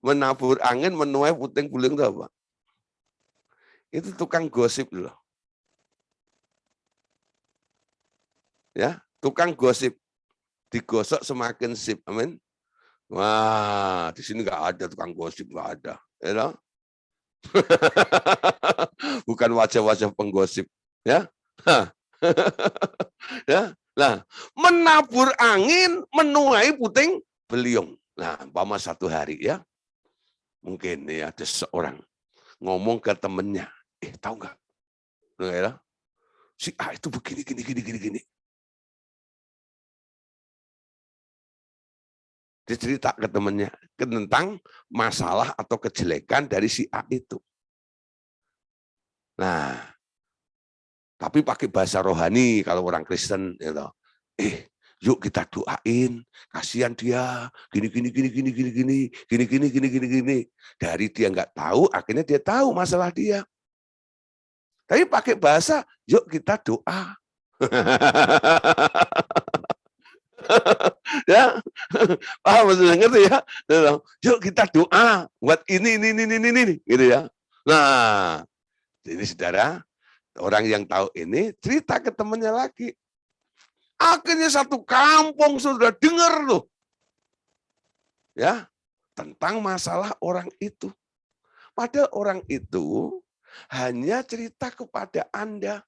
Menabur angin, menuai puting beliung itu apa? Itu tukang gosip loh. Ya, tukang gosip. Digosok semakin sip. Amin. Wah, di sini nggak ada tukang gosip, nggak ada. Ya, bukan wajah-wajah penggosip. Ya, ya. Nah, menabur angin, menuai puting beliung. Nah, umpama satu hari ya, mungkin ya ada seorang ngomong ke temennya, tahu nggak? Ya, si A itu begini, gini. Dia cerita ke temennya tentang masalah atau kejelekan dari si A itu. Nah, tapi pakai bahasa rohani kalau orang Kristen, gitu. Yuk kita doain, kasihan dia, gini. Dari dia nggak tahu, akhirnya dia tahu masalah dia. Tapi pakai bahasa, yuk kita doa. Ya, paham maksudnya, ngerti ya? Yuk kita doa buat ini, gitu ya. Nah, ini saudara, orang yang tahu ini cerita ke temannya lagi. Akhirnya satu kampung sudah dengar loh. Ya, tentang masalah orang itu. Padahal orang itu hanya cerita kepada Anda.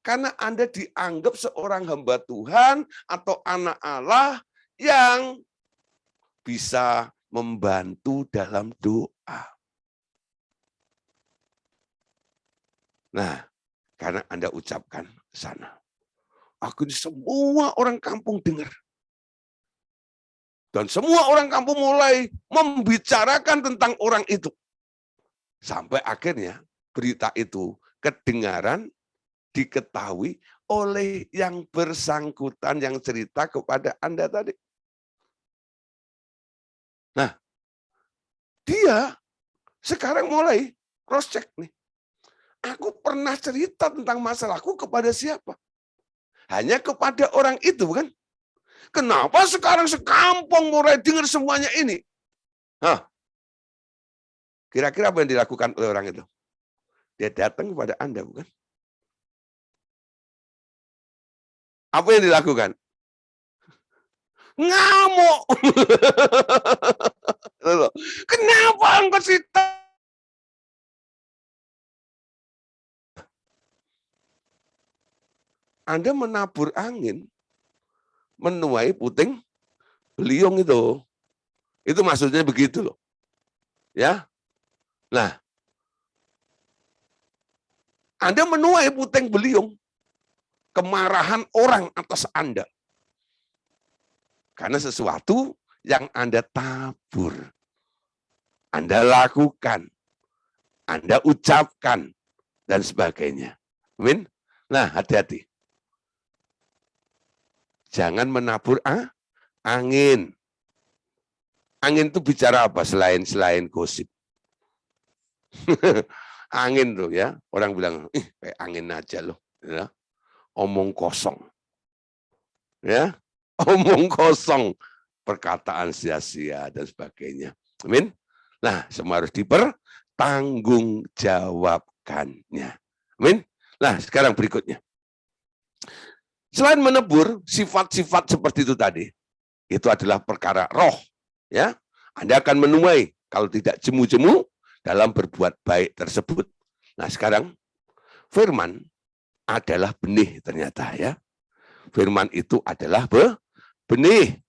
Karena Anda dianggap seorang hamba Tuhan atau anak Allah yang bisa membantu dalam doa. Nah, karena Anda ucapkan sana. Akhirnya semua orang kampung dengar. Dan semua orang kampung mulai membicarakan tentang orang itu. Sampai akhirnya berita itu kedengaran, diketahui oleh yang bersangkutan yang cerita kepada Anda tadi. Nah, dia sekarang mulai cross check nih. Aku pernah cerita tentang masalahku kepada siapa? Hanya kepada orang itu, bukan? Kenapa sekarang sekampung mulai dengar semuanya ini? Hah? Kira-kira apa yang dilakukan oleh orang itu? Dia datang kepada Anda, bukan? Apa yang dilakukan? Ngamuk. Kenapa engkau cerita? Anda menabur angin, menuai puting beliung itu. Itu maksudnya begitu loh. Ya. Nah, Anda menuai puting beliung, kemarahan orang atas Anda. Karena sesuatu yang Anda tabur, Anda lakukan, Anda ucapkan, dan sebagainya. Amin. Nah, hati-hati. Jangan menabur angin. Angin itu bicara apa selain gosip? Angin tuh ya, orang bilang, kayak angin aja loh, ya. Omong kosong. Ya, omong kosong, perkataan sia-sia dan sebagainya. Amin. Nah, semua harus dipertanggungjawabkannya. Amin. Nah, sekarang berikutnya. Selain menebur sifat-sifat seperti itu tadi, itu adalah perkara roh. Ya, Anda akan menuai kalau tidak jemu-jemu dalam berbuat baik tersebut. Nah, sekarang firman adalah benih ternyata ya. Firman itu adalah benih.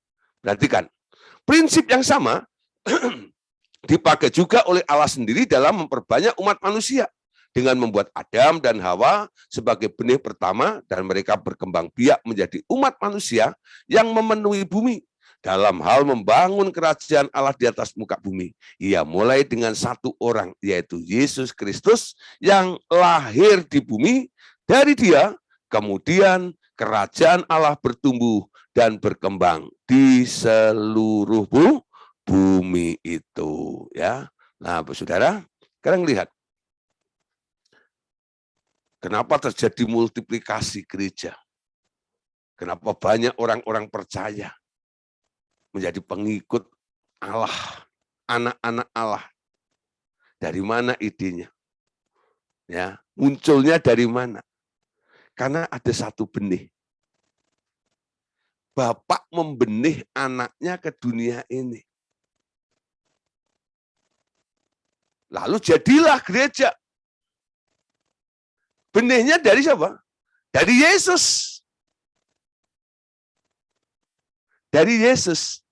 Perhatikan, prinsip yang sama dipakai juga oleh Allah sendiri dalam memperbanyak umat manusia dengan membuat Adam dan Hawa sebagai benih pertama dan mereka berkembang biak menjadi umat manusia yang memenuhi bumi. Dalam hal membangun kerajaan Allah di atas muka bumi, ia mulai dengan satu orang, yaitu Yesus Kristus yang lahir di bumi. Dari dia, kemudian kerajaan Allah bertumbuh dan berkembang di seluruh bumi itu. Ya, nah, saudara, sekarang lihat. Kenapa terjadi multiplikasi gereja? Kenapa banyak orang-orang percaya menjadi pengikut Allah, anak-anak Allah? Dari mana idenya? Ya, munculnya dari mana? Karena ada satu benih. Bapak membenih anaknya ke dunia ini. Lalu jadilah gereja. Benihnya dari siapa? Dari Yesus. Dari Yesus.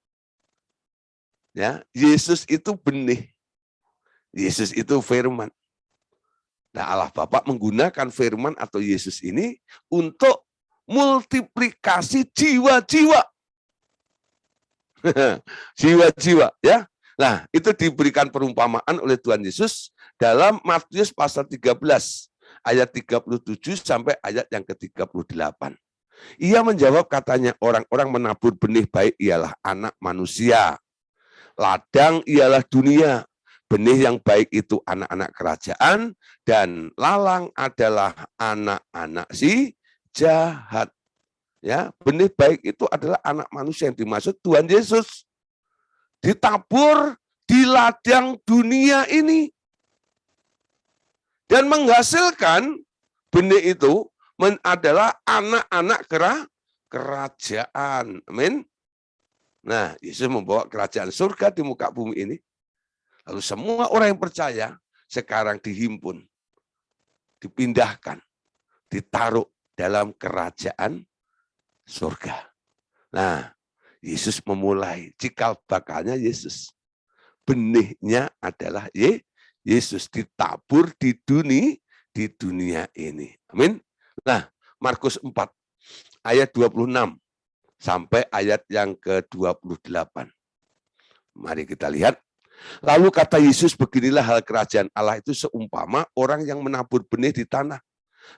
Ya, Yesus itu benih. Yesus itu firman. Nah, Allah Bapa menggunakan firman atau Yesus ini untuk multiplikasi jiwa-jiwa. Jiwa-jiwa, ya. Nah, itu diberikan perumpamaan oleh Tuhan Yesus dalam Matius pasal 13 ayat 37 sampai ayat yang ke-38. Ia menjawab katanya, orang-orang menabur benih baik ialah anak manusia. Ladang ialah dunia. Benih yang baik itu anak-anak kerajaan, dan lalang adalah anak-anak si jahat. Ya, benih baik itu adalah anak manusia yang dimaksud Tuhan Yesus. Ditabur di ladang dunia ini. Dan menghasilkan benih itu adalah anak-anak kerajaan. Amin. Nah, Yesus membawa kerajaan surga di muka bumi ini. Lalu semua orang yang percaya sekarang dihimpun, dipindahkan, ditaruh dalam kerajaan surga. Nah, Yesus memulai, cikal bakalnya Yesus. Benihnya adalah Yesus, ditabur di dunia ini. Amin. Nah, Markus 4 ayat 26 sampai ayat yang ke-28. Mari kita lihat. Lalu kata Yesus, beginilah hal kerajaan Allah itu seumpama orang yang menabur benih di tanah.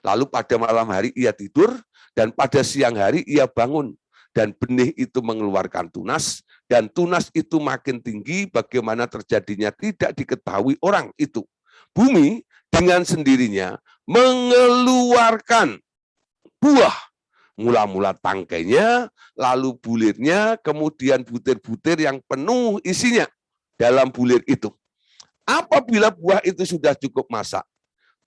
Lalu pada malam hari ia tidur, dan pada siang hari ia bangun. Dan benih itu mengeluarkan tunas, dan tunas itu makin tinggi, bagaimana terjadinya tidak diketahui orang itu. Bumi dengan sendirinya mengeluarkan buah Mula-mula tangkainya, lalu bulirnya, kemudian butir-butir yang penuh isinya dalam bulir itu. Apabila buah itu sudah cukup masak,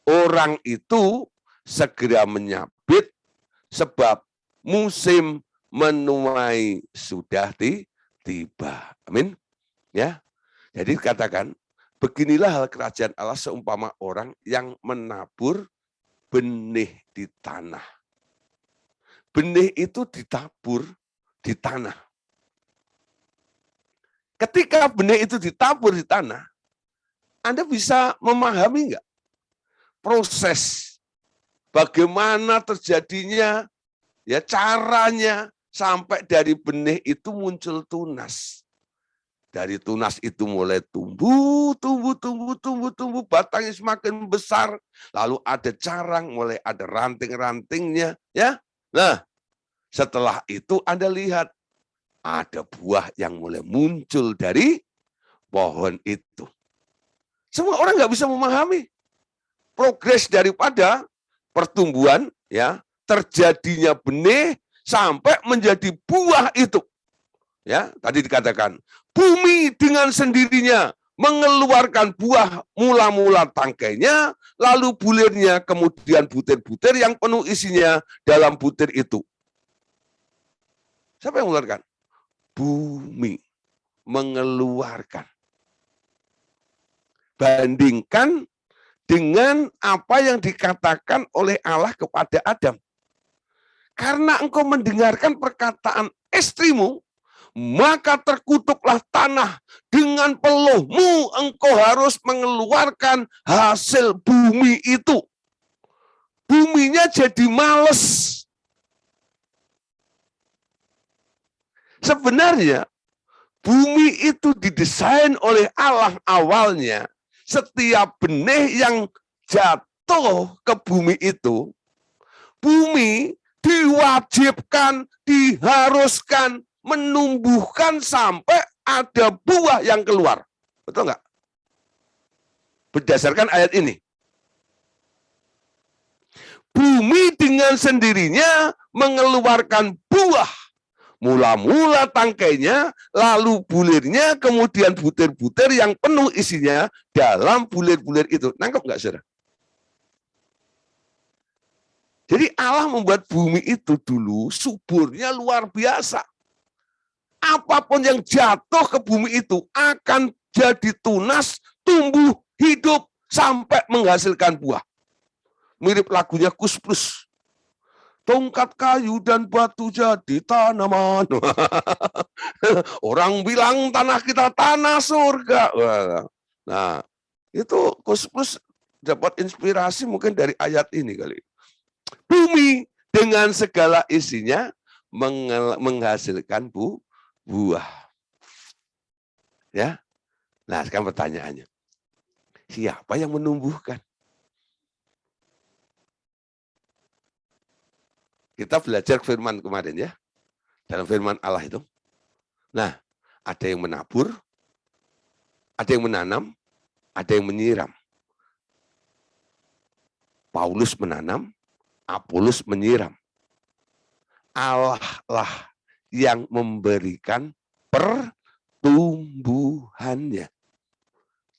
orang itu segera menyabit sebab musim menuai sudah tiba. Amin. Ya. Jadi katakan, beginilah hal kerajaan Allah seumpama orang yang menabur benih di tanah. Benih itu ditabur di tanah. Ketika benih itu ditabur di tanah, Anda bisa memahami enggak proses bagaimana terjadinya, ya caranya sampai dari benih itu muncul tunas. Dari tunas itu mulai tumbuh, batangnya semakin besar, lalu ada carang, mulai ada ranting-rantingnya, ya. Nah, setelah itu Anda lihat ada buah yang mulai muncul dari pohon itu. Semua orang nggak bisa memahami progres daripada pertumbuhan, ya, terjadinya benih sampai menjadi buah itu. Ya, tadi dikatakan, bumi dengan sendirinya mengeluarkan buah mula-mula tangkainya, lalu bulirnya, kemudian butir-butir yang penuh isinya dalam butir itu. Siapa yang mengeluarkan? Bumi mengeluarkan. Bandingkan dengan apa yang dikatakan oleh Allah kepada Adam. Karena engkau mendengarkan perkataan istrimu, maka terkutuklah tanah, dengan peluhmu engkau harus mengeluarkan hasil bumi itu. Buminya jadi males. Sebenarnya bumi itu didesain oleh Allah awalnya. Setiap benih yang jatuh ke bumi itu, bumi diwajibkan, diharuskan menumbuhkan sampai ada buah yang keluar. Betul nggak? Berdasarkan ayat ini. Bumi dengan sendirinya mengeluarkan buah. Mula-mula tangkainya, lalu bulirnya, kemudian butir-butir yang penuh isinya dalam bulir-bulir itu. Nangkep nggak, saudara? Jadi Allah membuat bumi itu dulu suburnya luar biasa. Apapun yang jatuh ke bumi itu akan jadi tunas, tumbuh, hidup, sampai menghasilkan buah. Mirip lagunya Kus Plus. Tongkat kayu dan batu jadi tanaman. Orang bilang tanah kita tanah surga. Nah, itu Kus Plus dapat inspirasi mungkin dari ayat ini kali. Bumi dengan segala isinya menghasilkan buah. Ya. Nah, sekarang pertanyaannya. Siapa yang menumbuhkan? Kita belajar firman kemarin ya. Dalam firman Allah itu. Nah, ada yang menabur, ada yang menanam, ada yang menyiram. Paulus menanam, Apolos menyiram. Allah lah yang memberikan pertumbuhannya.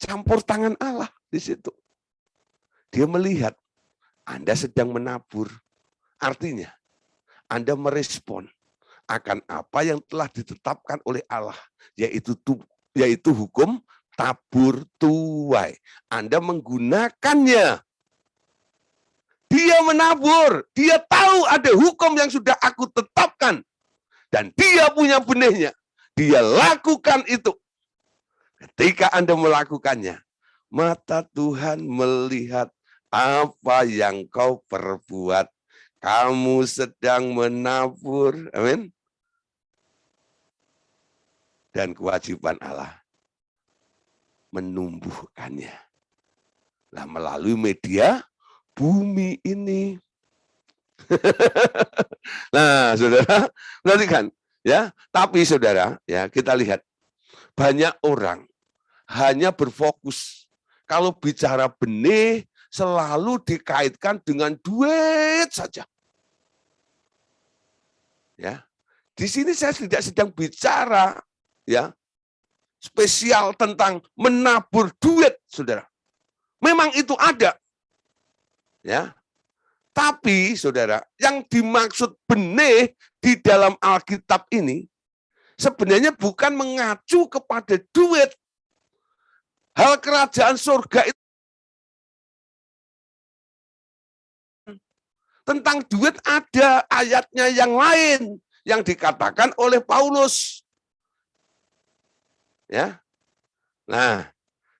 Campur tangan Allah di situ. Dia melihat Anda sedang menabur. Artinya, Anda merespon akan apa yang telah ditetapkan oleh Allah, yaitu hukum tabur tuai. Anda menggunakannya. Dia menabur, dia tahu ada hukum yang sudah aku tetapkan. Dan dia punya benihnya. Dia lakukan itu. Ketika Anda melakukannya, mata Tuhan melihat apa yang kau perbuat. Kamu sedang menabur. Amin. Dan kewajiban Allah menumbuhkannya. Nah, melalui media bumi ini. Nah, saudara, perhatikan ya. Tapi saudara, ya kita lihat banyak orang hanya berfokus kalau bicara benih selalu dikaitkan dengan duit saja. Ya, di sini saya tidak sedang bicara ya spesial tentang menabur duit, saudara. Memang itu ada, ya. Tapi, saudara, yang dimaksud benih di dalam Alkitab ini sebenarnya bukan mengacu kepada duit. Hal kerajaan surga itu tentang duit ada ayatnya yang lain yang dikatakan oleh Paulus. Ya. Nah,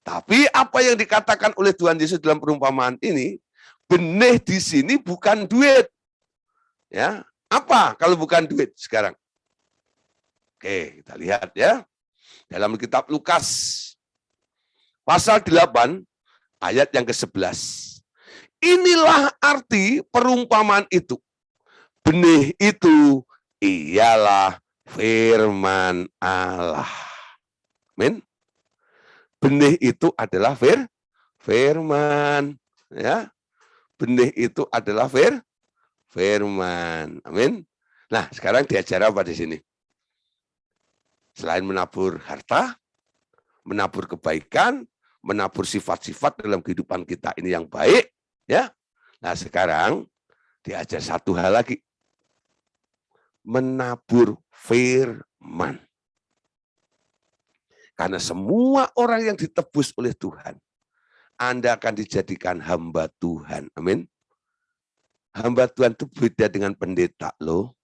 tapi apa yang dikatakan oleh Tuhan Yesus dalam perumpamaan ini, benih di sini bukan duit. Ya, apa kalau bukan duit sekarang? Oke, kita lihat ya. Dalam kitab Lukas pasal 8 ayat yang ke-11. Inilah arti perumpamaan itu. Benih itu ialah firman Allah. Amin. Benih itu adalah firman, ya. Benih itu adalah firman. Amin. Nah, sekarang diajar apa di sini? Selain menabur harta, menabur kebaikan, menabur sifat-sifat dalam kehidupan kita ini yang baik, ya. Nah, sekarang diajar satu hal lagi. Menabur firman. Karena semua orang yang ditebus oleh Tuhan, Anda akan dijadikan hamba Tuhan. Amin. Hamba Tuhan itu beda dengan pendeta loh.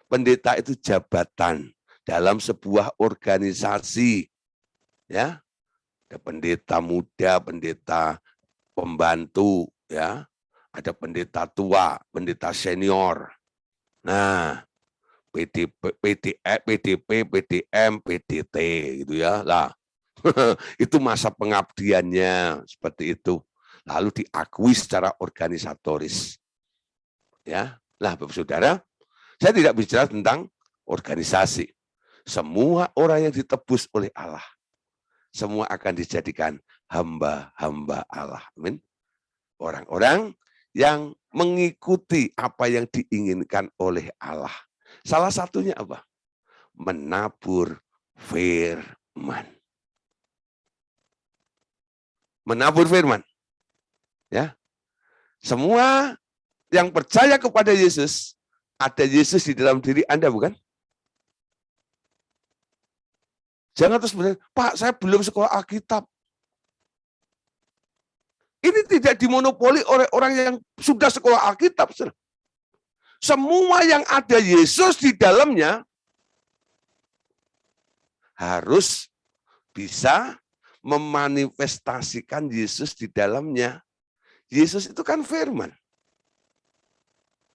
Pendeta itu jabatan dalam sebuah organisasi. Ya. Ada pendeta muda, pendeta pembantu, ya. Ada pendeta tua, pendeta senior. Nah, PDP, PDM, PDT gitu ya. Lah, itu masa pengabdiannya seperti itu. Lalu diakui secara organisatoris. Ya. Nah, Bapak Saudara, saya tidak bicara tentang organisasi. Semua orang yang ditebus oleh Allah, semua akan dijadikan hamba-hamba Allah. Amin. Orang-orang yang mengikuti apa yang diinginkan oleh Allah. Salah satunya apa? Menabur firman. Menabur firman. Ya. Semua yang percaya kepada Yesus, ada Yesus di dalam diri Anda, bukan? Jangan terus bilang, Pak, saya belum sekolah Alkitab. Ini tidak dimonopoli oleh orang yang sudah sekolah Alkitab. Semua yang ada Yesus di dalamnya harus bisa memanifestasikan Yesus di dalamnya. Yesus itu kan firman.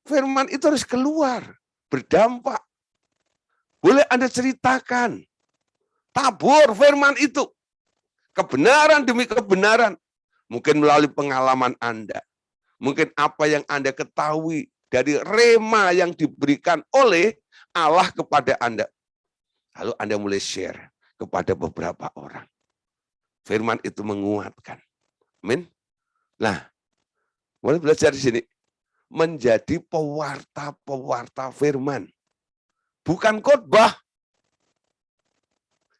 Firman itu harus keluar, berdampak. Boleh Anda ceritakan. Tabur firman itu. Kebenaran demi kebenaran. Mungkin melalui pengalaman Anda. Mungkin apa yang Anda ketahui dari rema yang diberikan oleh Allah kepada Anda. Lalu Anda mulai share kepada beberapa orang. Firman itu menguatkan. Amin. Nah, mulai belajar di sini. Menjadi pewarta-pewarta firman. Bukan khotbah.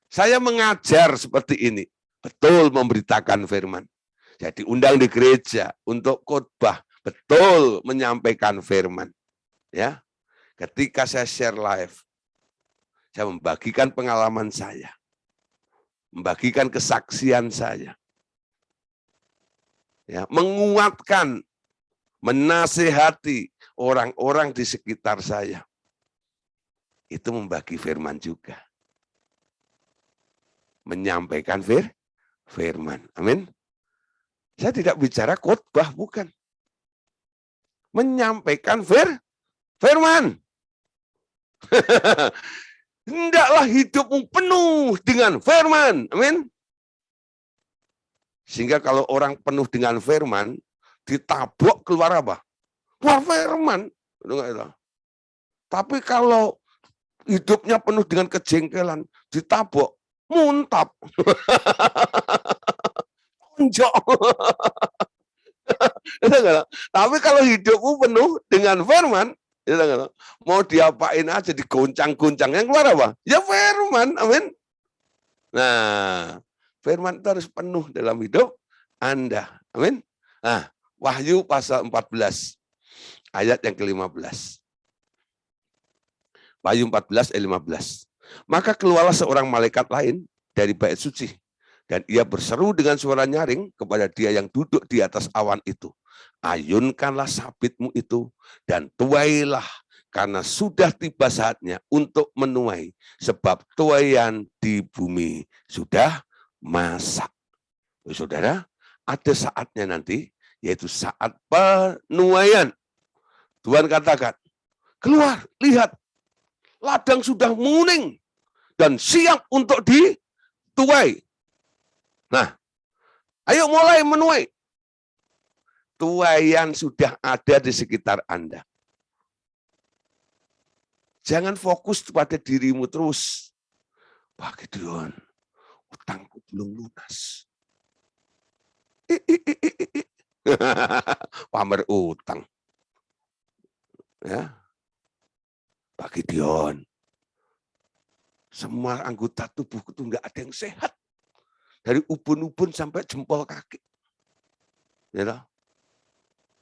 Saya mengajar seperti ini. Betul memberitakan firman. Jadi undang di gereja untuk khotbah. Betul menyampaikan firman. Ya, ketika saya share live, saya membagikan pengalaman saya. Membagikan kesaksian saya. Ya, menguatkan, menasehati orang-orang di sekitar saya. Itu membagi firman juga. Menyampaikan firman. Amin. Saya tidak bicara khotbah, bukan. Menyampaikan firman. Hendaklah hidupmu penuh dengan firman. Amin. Sehingga kalau orang penuh dengan firman, ditabok keluar apa? Keluar firman. Tapi kalau hidupnya penuh dengan kejengkelan, ditabok, muntap. Onjok. Tapi kalau hidupmu penuh dengan firman, Ya, kan? Mau diapain aja, digoncang-goncang. Yang keluar apa? Ya firman, amin. Nah, firman itu harus penuh dalam hidup Anda. Amin. Nah, Wahyu pasal 14, ayat yang ke-15. Wahyu 14 ayat 15. Maka keluarlah seorang malaikat lain dari bait suci, dan ia berseru dengan suara nyaring kepada dia yang duduk di atas awan itu. Ayunkanlah sabitmu itu dan tuailah, karena sudah tiba saatnya untuk menuai, sebab tuaian di bumi sudah masak. Saudara, ada saatnya nanti, yaitu saat penuaian. Tuhan katakan, keluar, lihat, ladang sudah menguning dan siap untuk dituai. Nah, ayo mulai menuai. Tuaian sudah ada di sekitar Anda. Jangan fokus pada dirimu terus. Wah, Gideon, utangku belum lunas. Pamer utang. Ya, Pak Gideon, semua anggota tubuh itu enggak ada yang sehat. Dari ubun-ubun sampai jempol kaki. Ya,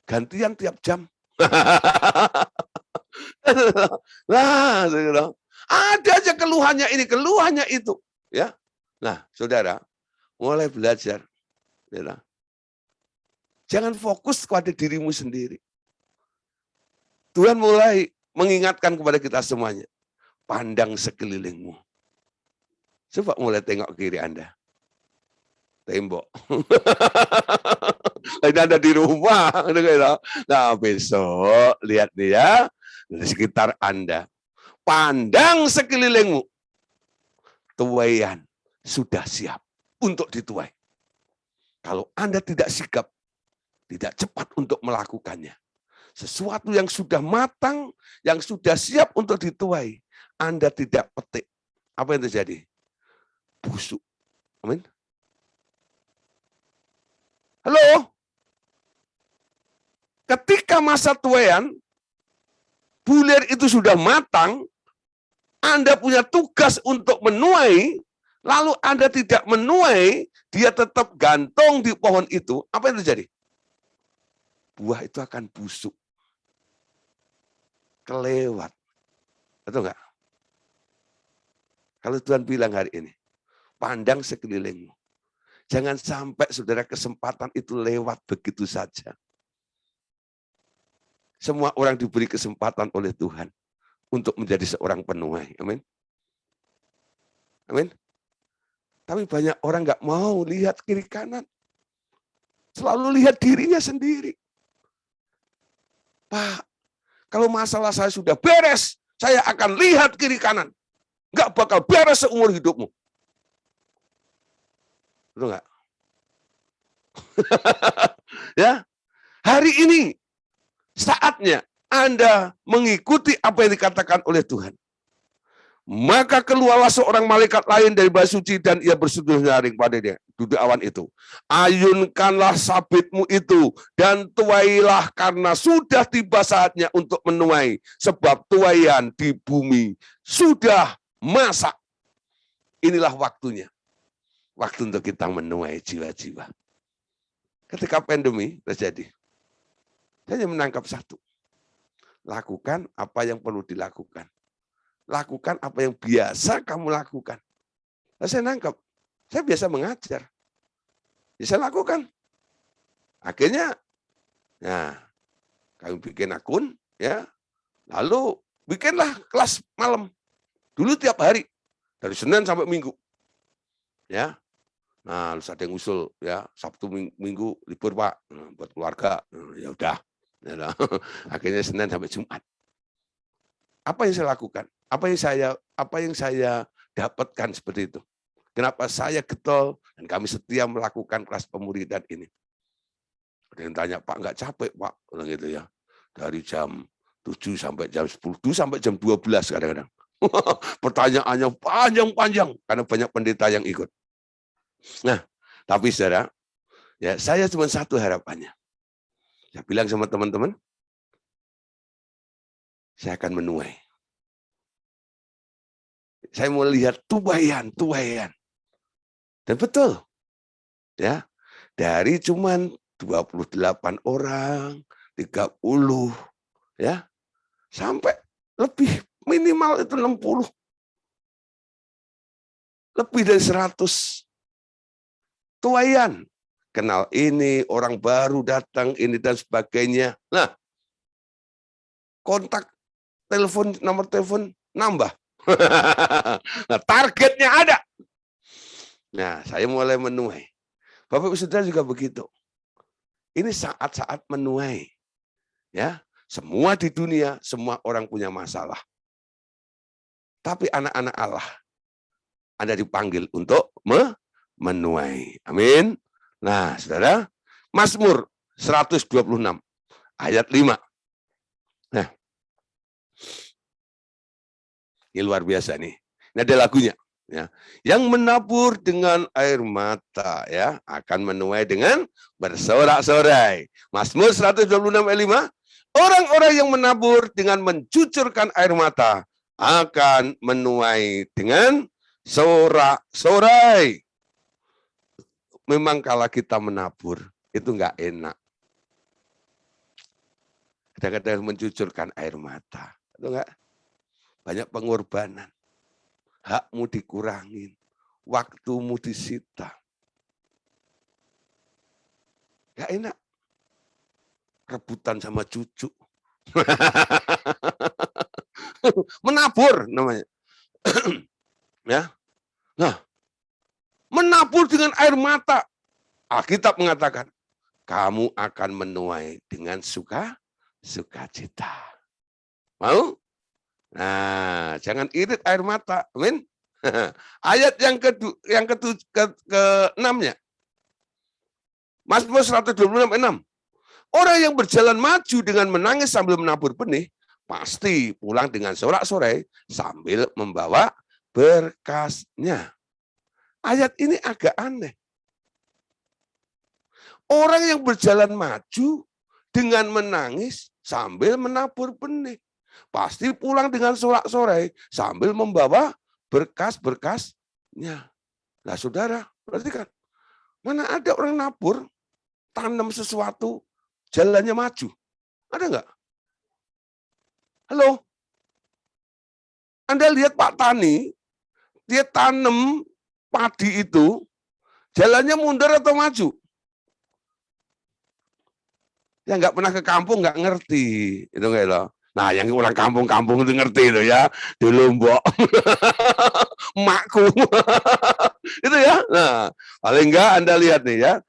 gantian tiap jam. Nah, ada aja keluhannya ini, keluhannya itu. Ya, nah, saudara, mulai belajar. Ya, jangan fokus pada dirimu sendiri. Tuhan mulai mengingatkan kepada kita semuanya. Pandang sekelilingmu. Coba mulai tengok kiri Anda. Tembok. Ini ada di rumah. Nah, besok lihat nih ya, di sekitar Anda. Pandang sekelilingmu. Tuaian sudah siap untuk dituai. Kalau Anda tidak sigap, tidak cepat untuk melakukannya, sesuatu yang sudah matang, yang sudah siap untuk dituai, Anda tidak petik. Apa yang terjadi? Busuk. Amin. Halo? Ketika masa tuaian, bulir itu sudah matang, Anda punya tugas untuk menuai, lalu Anda tidak menuai, dia tetap gantung di pohon itu, apa yang terjadi? Buah itu akan busuk. Kelewat. Betul enggak? Kalau Tuhan bilang hari ini, pandang sekelilingmu. Jangan sampai saudara kesempatan itu lewat begitu saja. Semua orang diberi kesempatan oleh Tuhan untuk menjadi seorang penuai. Amin. Amin. Tapi banyak orang nggak mau lihat kiri kanan. Selalu lihat dirinya sendiri. Pak, kalau masalah saya sudah beres, saya akan lihat kiri kanan. Nggak bakal beres seumur hidupmu. Betul nggak? Ya, hari ini saatnya Anda mengikuti apa yang dikatakan oleh Tuhan. Maka keluarlah seorang malaikat lain dari bait suci dan ia berseru nyaring pada dia, duduk awan itu. Ayunkanlah sabitmu itu dan tuailah, karena sudah tiba saatnya untuk menuai, sebab tuaian di bumi sudah masak. Inilah waktunya. Waktu untuk kita menuai jiwa-jiwa. Ketika pandemi terjadi, saya hanya menangkap satu. Lakukan apa yang perlu dilakukan. Lakukan apa yang biasa kamu lakukan. Nah, saya nangkap, saya biasa mengajar. Ya, saya lakukan. Akhirnya, nah, kami bikin akun, ya, lalu bikinlah kelas malam. Dulu tiap hari, dari Senin sampai Minggu. Ya, nah, harus ada yang usul, ya, Sabtu Minggu libur Pak, buat keluarga. Ya udah. Ya, akhirnya Senin sampai Jumat. Apa yang saya lakukan? Apa yang saya dapatkan seperti itu? Kenapa saya getol dan kami setia melakukan kelas pemuridan ini? Ada yang tanya, Pak, nggak capek, Pak? Bilang gitu ya. Dari jam 7 sampai jam 10, sampai jam 12 kadang-kadang. Pertanyaannya panjang-panjang karena banyak pendeta yang ikut. Nah, tapi saudara, ya saya cuma satu harapannya. Saya bilang sama teman-teman, saya akan menuai. Saya mau lihat tuaian. Dan betul, ya, dari cuman 28 orang, 30, ya, sampai lebih, minimal itu 60, lebih dari 100 tuaian. Kenal ini, orang baru datang, ini dan sebagainya. Nah, kontak telepon, nomor telepon nambah. Nah, targetnya ada. Nah, saya mulai menuai. Bapak Ibu Saudara juga begitu. Ini saat-saat menuai. Ya, semua di dunia, semua orang punya masalah. Tapi anak-anak Allah, Anda dipanggil untuk menuai. Amin. Nah, Saudara, Mazmur 126 ayat 5. Nah, ini luar biasa nih. Ini ada lagunya. Ya, yang menabur dengan air mata ya akan menuai dengan bersorak-sorai. Mazmur 126 ayat 5. Orang-orang yang menabur dengan mencucurkan air mata akan menuai dengan sorak-sorai. Memang kalau kita menabur itu enggak enak. Kadang-kadang mencucurkan air mata, itu enggak? Banyak pengorbanan. Hakmu dikurangin, waktumu disita. Gak enak. Rebutan sama cucu. Menabur namanya. Ya. Nah, menabur dengan air mata. Alkitab mengatakan, kamu akan menuai dengan sukacita. Mau? Nah, jangan irit air mata. Amin. Ayat yang ke-6-nya. Mazmur 126:6. Orang yang berjalan maju dengan menangis sambil menabur benih, pasti pulang dengan sorak-sorai sambil membawa berkasnya. Ayat ini agak aneh. Orang yang berjalan maju dengan menangis sambil menabur benih. Pasti pulang dengan sorak-sorai sambil membawa berkas-berkasnya. Nah, Saudara, perhatikan. Mana ada orang nabur, tanam sesuatu, jalannya maju. Ada nggak? Halo? Anda lihat Pak Tani, dia tanam padi itu, jalannya mundur atau maju? Yang nggak pernah ke kampung nggak ngerti. Itu kayak loh. Nah, yang orang kampung-kampung itu ngerti itu ya, di Lombok. Makku. Itu ya. Nah, paling enggak Anda lihat nih ya.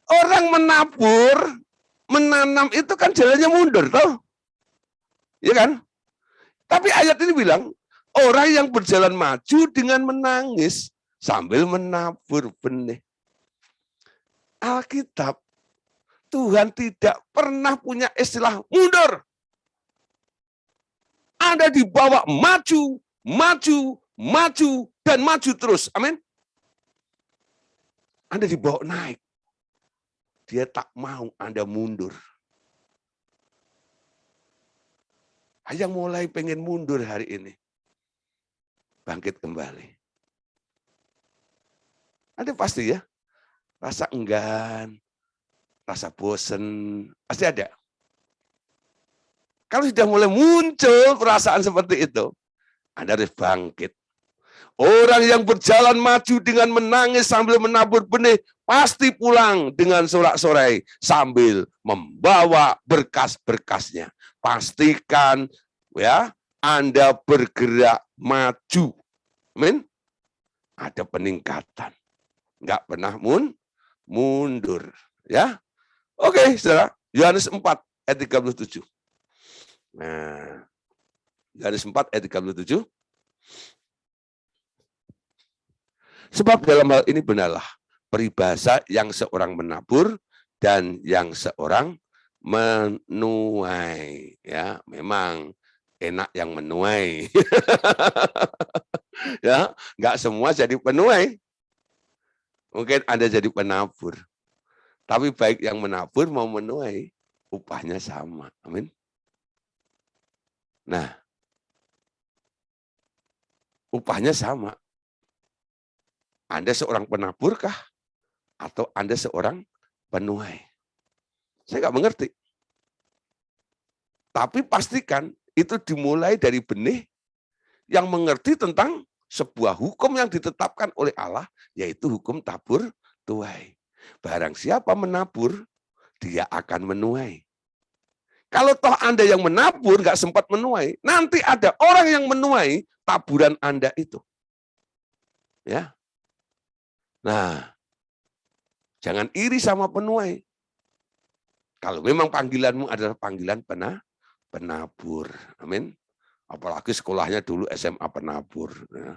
Orang menabur, menanam itu kan jalannya mundur toh. Iya kan? Tapi ayat ini bilang, orang yang berjalan maju dengan menangis sambil menabur benih. Alkitab, Tuhan tidak pernah punya istilah mundur. Anda dibawa maju, dan maju terus. Amin. Anda dibawa naik. Dia tak mau Anda mundur. Yang mulai pengen mundur hari ini. Bangkit kembali. Ada pasti ya. Rasa enggan, rasa bosen, pasti ada. Kalau sudah mulai muncul perasaan seperti itu, Anda harus bangkit. Orang yang berjalan maju dengan menangis sambil menabur benih, pasti pulang dengan sorak-sorai sambil membawa berkas-berkasnya. Pastikan ya Anda bergerak maju. Amin. Ada peningkatan. Enggak pernah mundur. Ya. Oke, Saudara. Yohanes 4 ayat 37. Nah, Yohanes 4 ayat 37. Sebab dalam hal ini benarlah peribahasa yang seorang menabur dan yang seorang menuai. Ya, memang enak yang menuai. Ya, nggak semua jadi penuai. Mungkin Anda jadi penabur. Tapi baik yang menabur mau menuai, upahnya sama. Amin. Nah, upahnya sama. Anda seorang penaburkah? Atau Anda seorang penuai? Saya nggak mengerti. Tapi pastikan itu dimulai dari benih yang mengerti tentang sebuah hukum yang ditetapkan oleh Allah, yaitu hukum tabur tuai. Barang siapa menabur, dia akan menuai. Kalau toh Anda yang menabur nggak sempat menuai, nanti ada orang yang menuai taburan Anda itu. Ya. Nah, jangan iri sama penuai. Kalau memang panggilanmu adalah panggilan penabur. Amin. Apalagi sekolahnya dulu SMA penabur. Ya.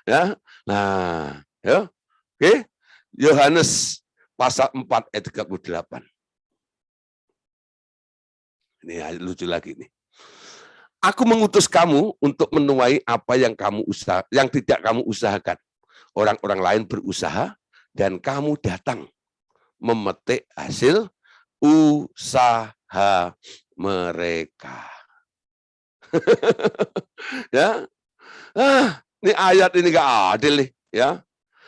Ya. Nah, ya. Oke. Yohanes pasal 4 ayat 38. Ini lucu lagi nih. Aku mengutus kamu untuk menuai apa yang tidak kamu usahakan. Orang-orang lain berusaha dan kamu datang memetik hasil usaha mereka. Ya, ini ayat ini gak adil nih. Ya,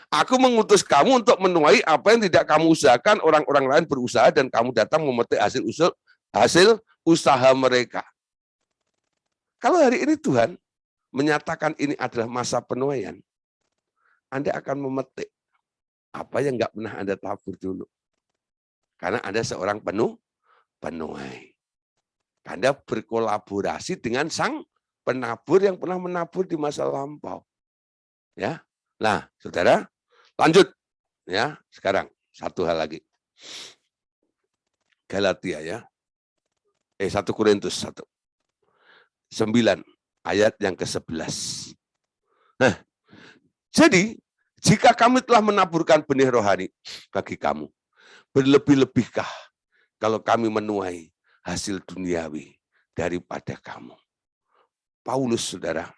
aku mengutus kamu untuk menuai apa yang tidak kamu usahakan. Orang-orang lain berusaha dan kamu datang memetik hasil usaha mereka. Kalau hari ini Tuhan menyatakan ini adalah masa penuaian, Anda akan memetik apa yang nggak pernah Anda tabur dulu. Karena Anda seorang penuai. Anda berkolaborasi dengan sang penabur yang pernah menabur di masa lampau. Ya. Nah, Saudara, lanjut. Ya, sekarang satu hal lagi. Galatia ya. 1 Korintus 1. 9 ayat yang ke-11. Nah, jadi jika kami telah menaburkan benih rohani bagi kamu, berlebih-lebihkah kalau kami menuai hasil duniawi daripada kamu? Paulus, Saudara,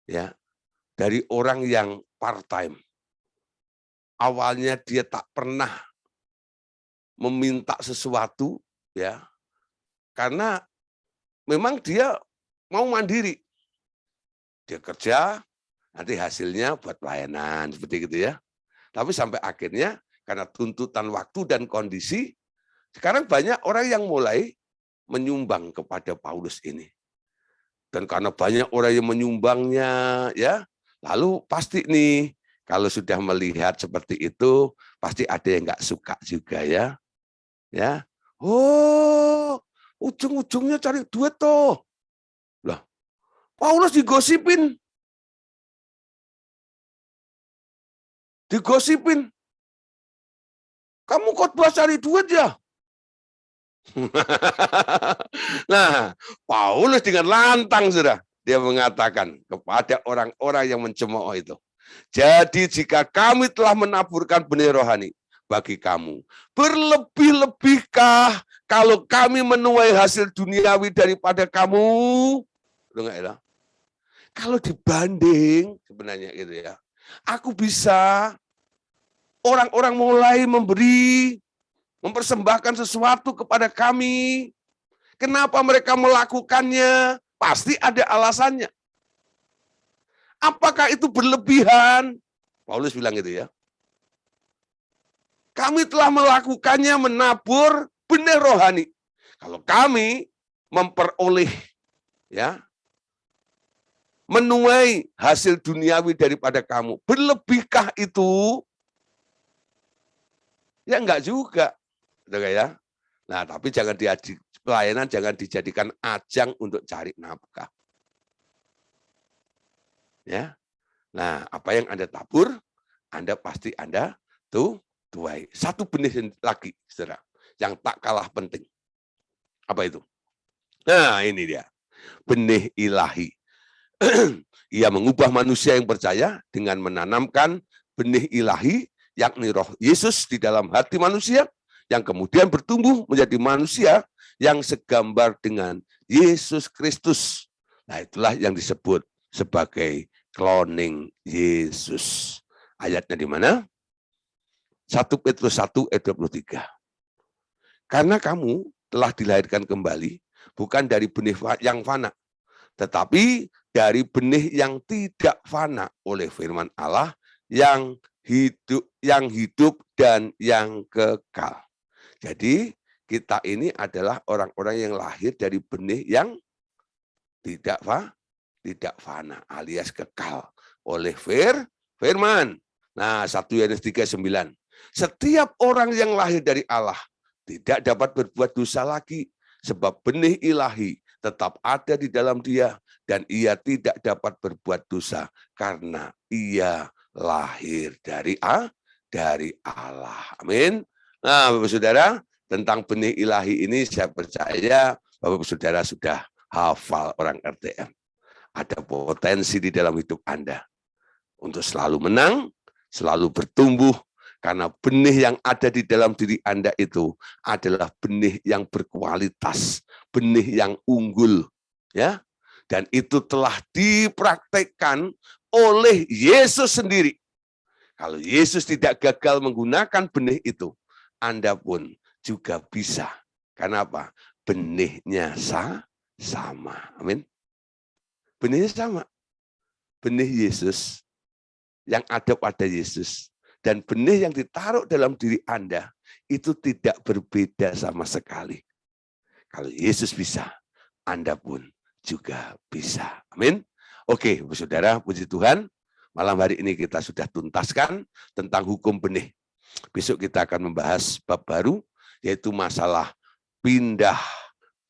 ya, dari orang yang part-time, awalnya dia tak pernah meminta sesuatu, ya, karena memang dia mau mandiri. Dia kerja, nanti hasilnya buat pelayanan, seperti gitu ya. Tapi sampai akhirnya, karena tuntutan waktu dan kondisi, sekarang banyak orang yang mulai menyumbang kepada Paulus ini. Dan karena banyak orang yang menyumbangnya, ya, lalu pasti nih, kalau sudah melihat seperti itu, pasti ada yang nggak suka juga ya. Ya, oh, ujung-ujungnya cari duit toh. Lah, Paulus digosipin. Kamu khotbah cari duit ya? Nah, Paulus dengan lantang sudah dia mengatakan kepada orang-orang yang mencemooh itu. Jadi jika kami telah menaburkan benih rohani bagi kamu, berlebih-lebihkah kalau kami menuai hasil duniawi daripada kamu? Enggak ya? Kalau dibanding sebenarnya gitu ya. Aku bisa orang-orang mulai memberi, mempersembahkan sesuatu kepada kami. Kenapa mereka melakukannya? Pasti ada alasannya. Apakah itu berlebihan? Paulus bilang gitu ya. Kami telah melakukannya menabur benih rohani. Kalau kami memperoleh ya menuai hasil duniawi daripada kamu, berlebihkah itu? Ya enggak juga. Betul ya? Nah, tapi pelayanan jangan dijadikan ajang untuk cari nafkah. Ya. Nah, apa yang Anda tabur, Anda pasti Anda tuai. Satu benih lagi, Saudara, yang tak kalah penting. Apa itu? Nah, ini dia. Benih ilahi. Ia mengubah manusia yang percaya dengan menanamkan benih ilahi, yakni roh Yesus di dalam hati manusia, yang kemudian bertumbuh menjadi manusia yang segambar dengan Yesus Kristus. Nah, itulah yang disebut sebagai cloning Yesus. Ayatnya di mana? 1 Petrus 1 ayat 23. Karena kamu telah dilahirkan kembali, Bukan dari benih yang fana, tetapi dari benih yang tidak fana oleh firman Allah yang hidup dan yang kekal. Jadi kita ini adalah orang-orang yang lahir dari benih yang tidak fana alias kekal oleh firman. Nah, 1 Yohanes 3:9. Setiap orang yang lahir dari Allah tidak dapat berbuat dosa lagi, sebab benih ilahi tetap ada di dalam dia, dan ia tidak dapat berbuat dosa karena ia lahir dari Allah. Amin. Nah, Bapak Saudara, tentang benih ilahi ini saya percaya Bapak Saudara sudah hafal orang RTM. Ada potensi di dalam hidup Anda untuk selalu menang, selalu bertumbuh, karena benih yang ada di dalam diri Anda itu adalah benih yang berkualitas, benih yang unggul, ya. Dan itu telah dipraktekkan oleh Yesus sendiri. Kalau Yesus tidak gagal menggunakan benih itu, Anda pun juga bisa. Kenapa? Benihnya sama. Amin. Benihnya sama. Benih Yesus yang ada pada Yesus dan benih yang ditaruh dalam diri Anda itu tidak berbeda sama sekali. Kalau Yesus bisa, Anda pun juga bisa. Amin. Oke, Saudara, puji Tuhan. Malam hari ini kita sudah tuntaskan tentang hukum benih. Besok kita akan membahas bab baru, yaitu masalah pindah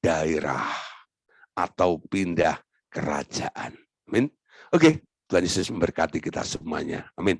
daerah atau pindah kerajaan. Amin. Oke, Tuhan Yesus memberkati kita semuanya. Amin.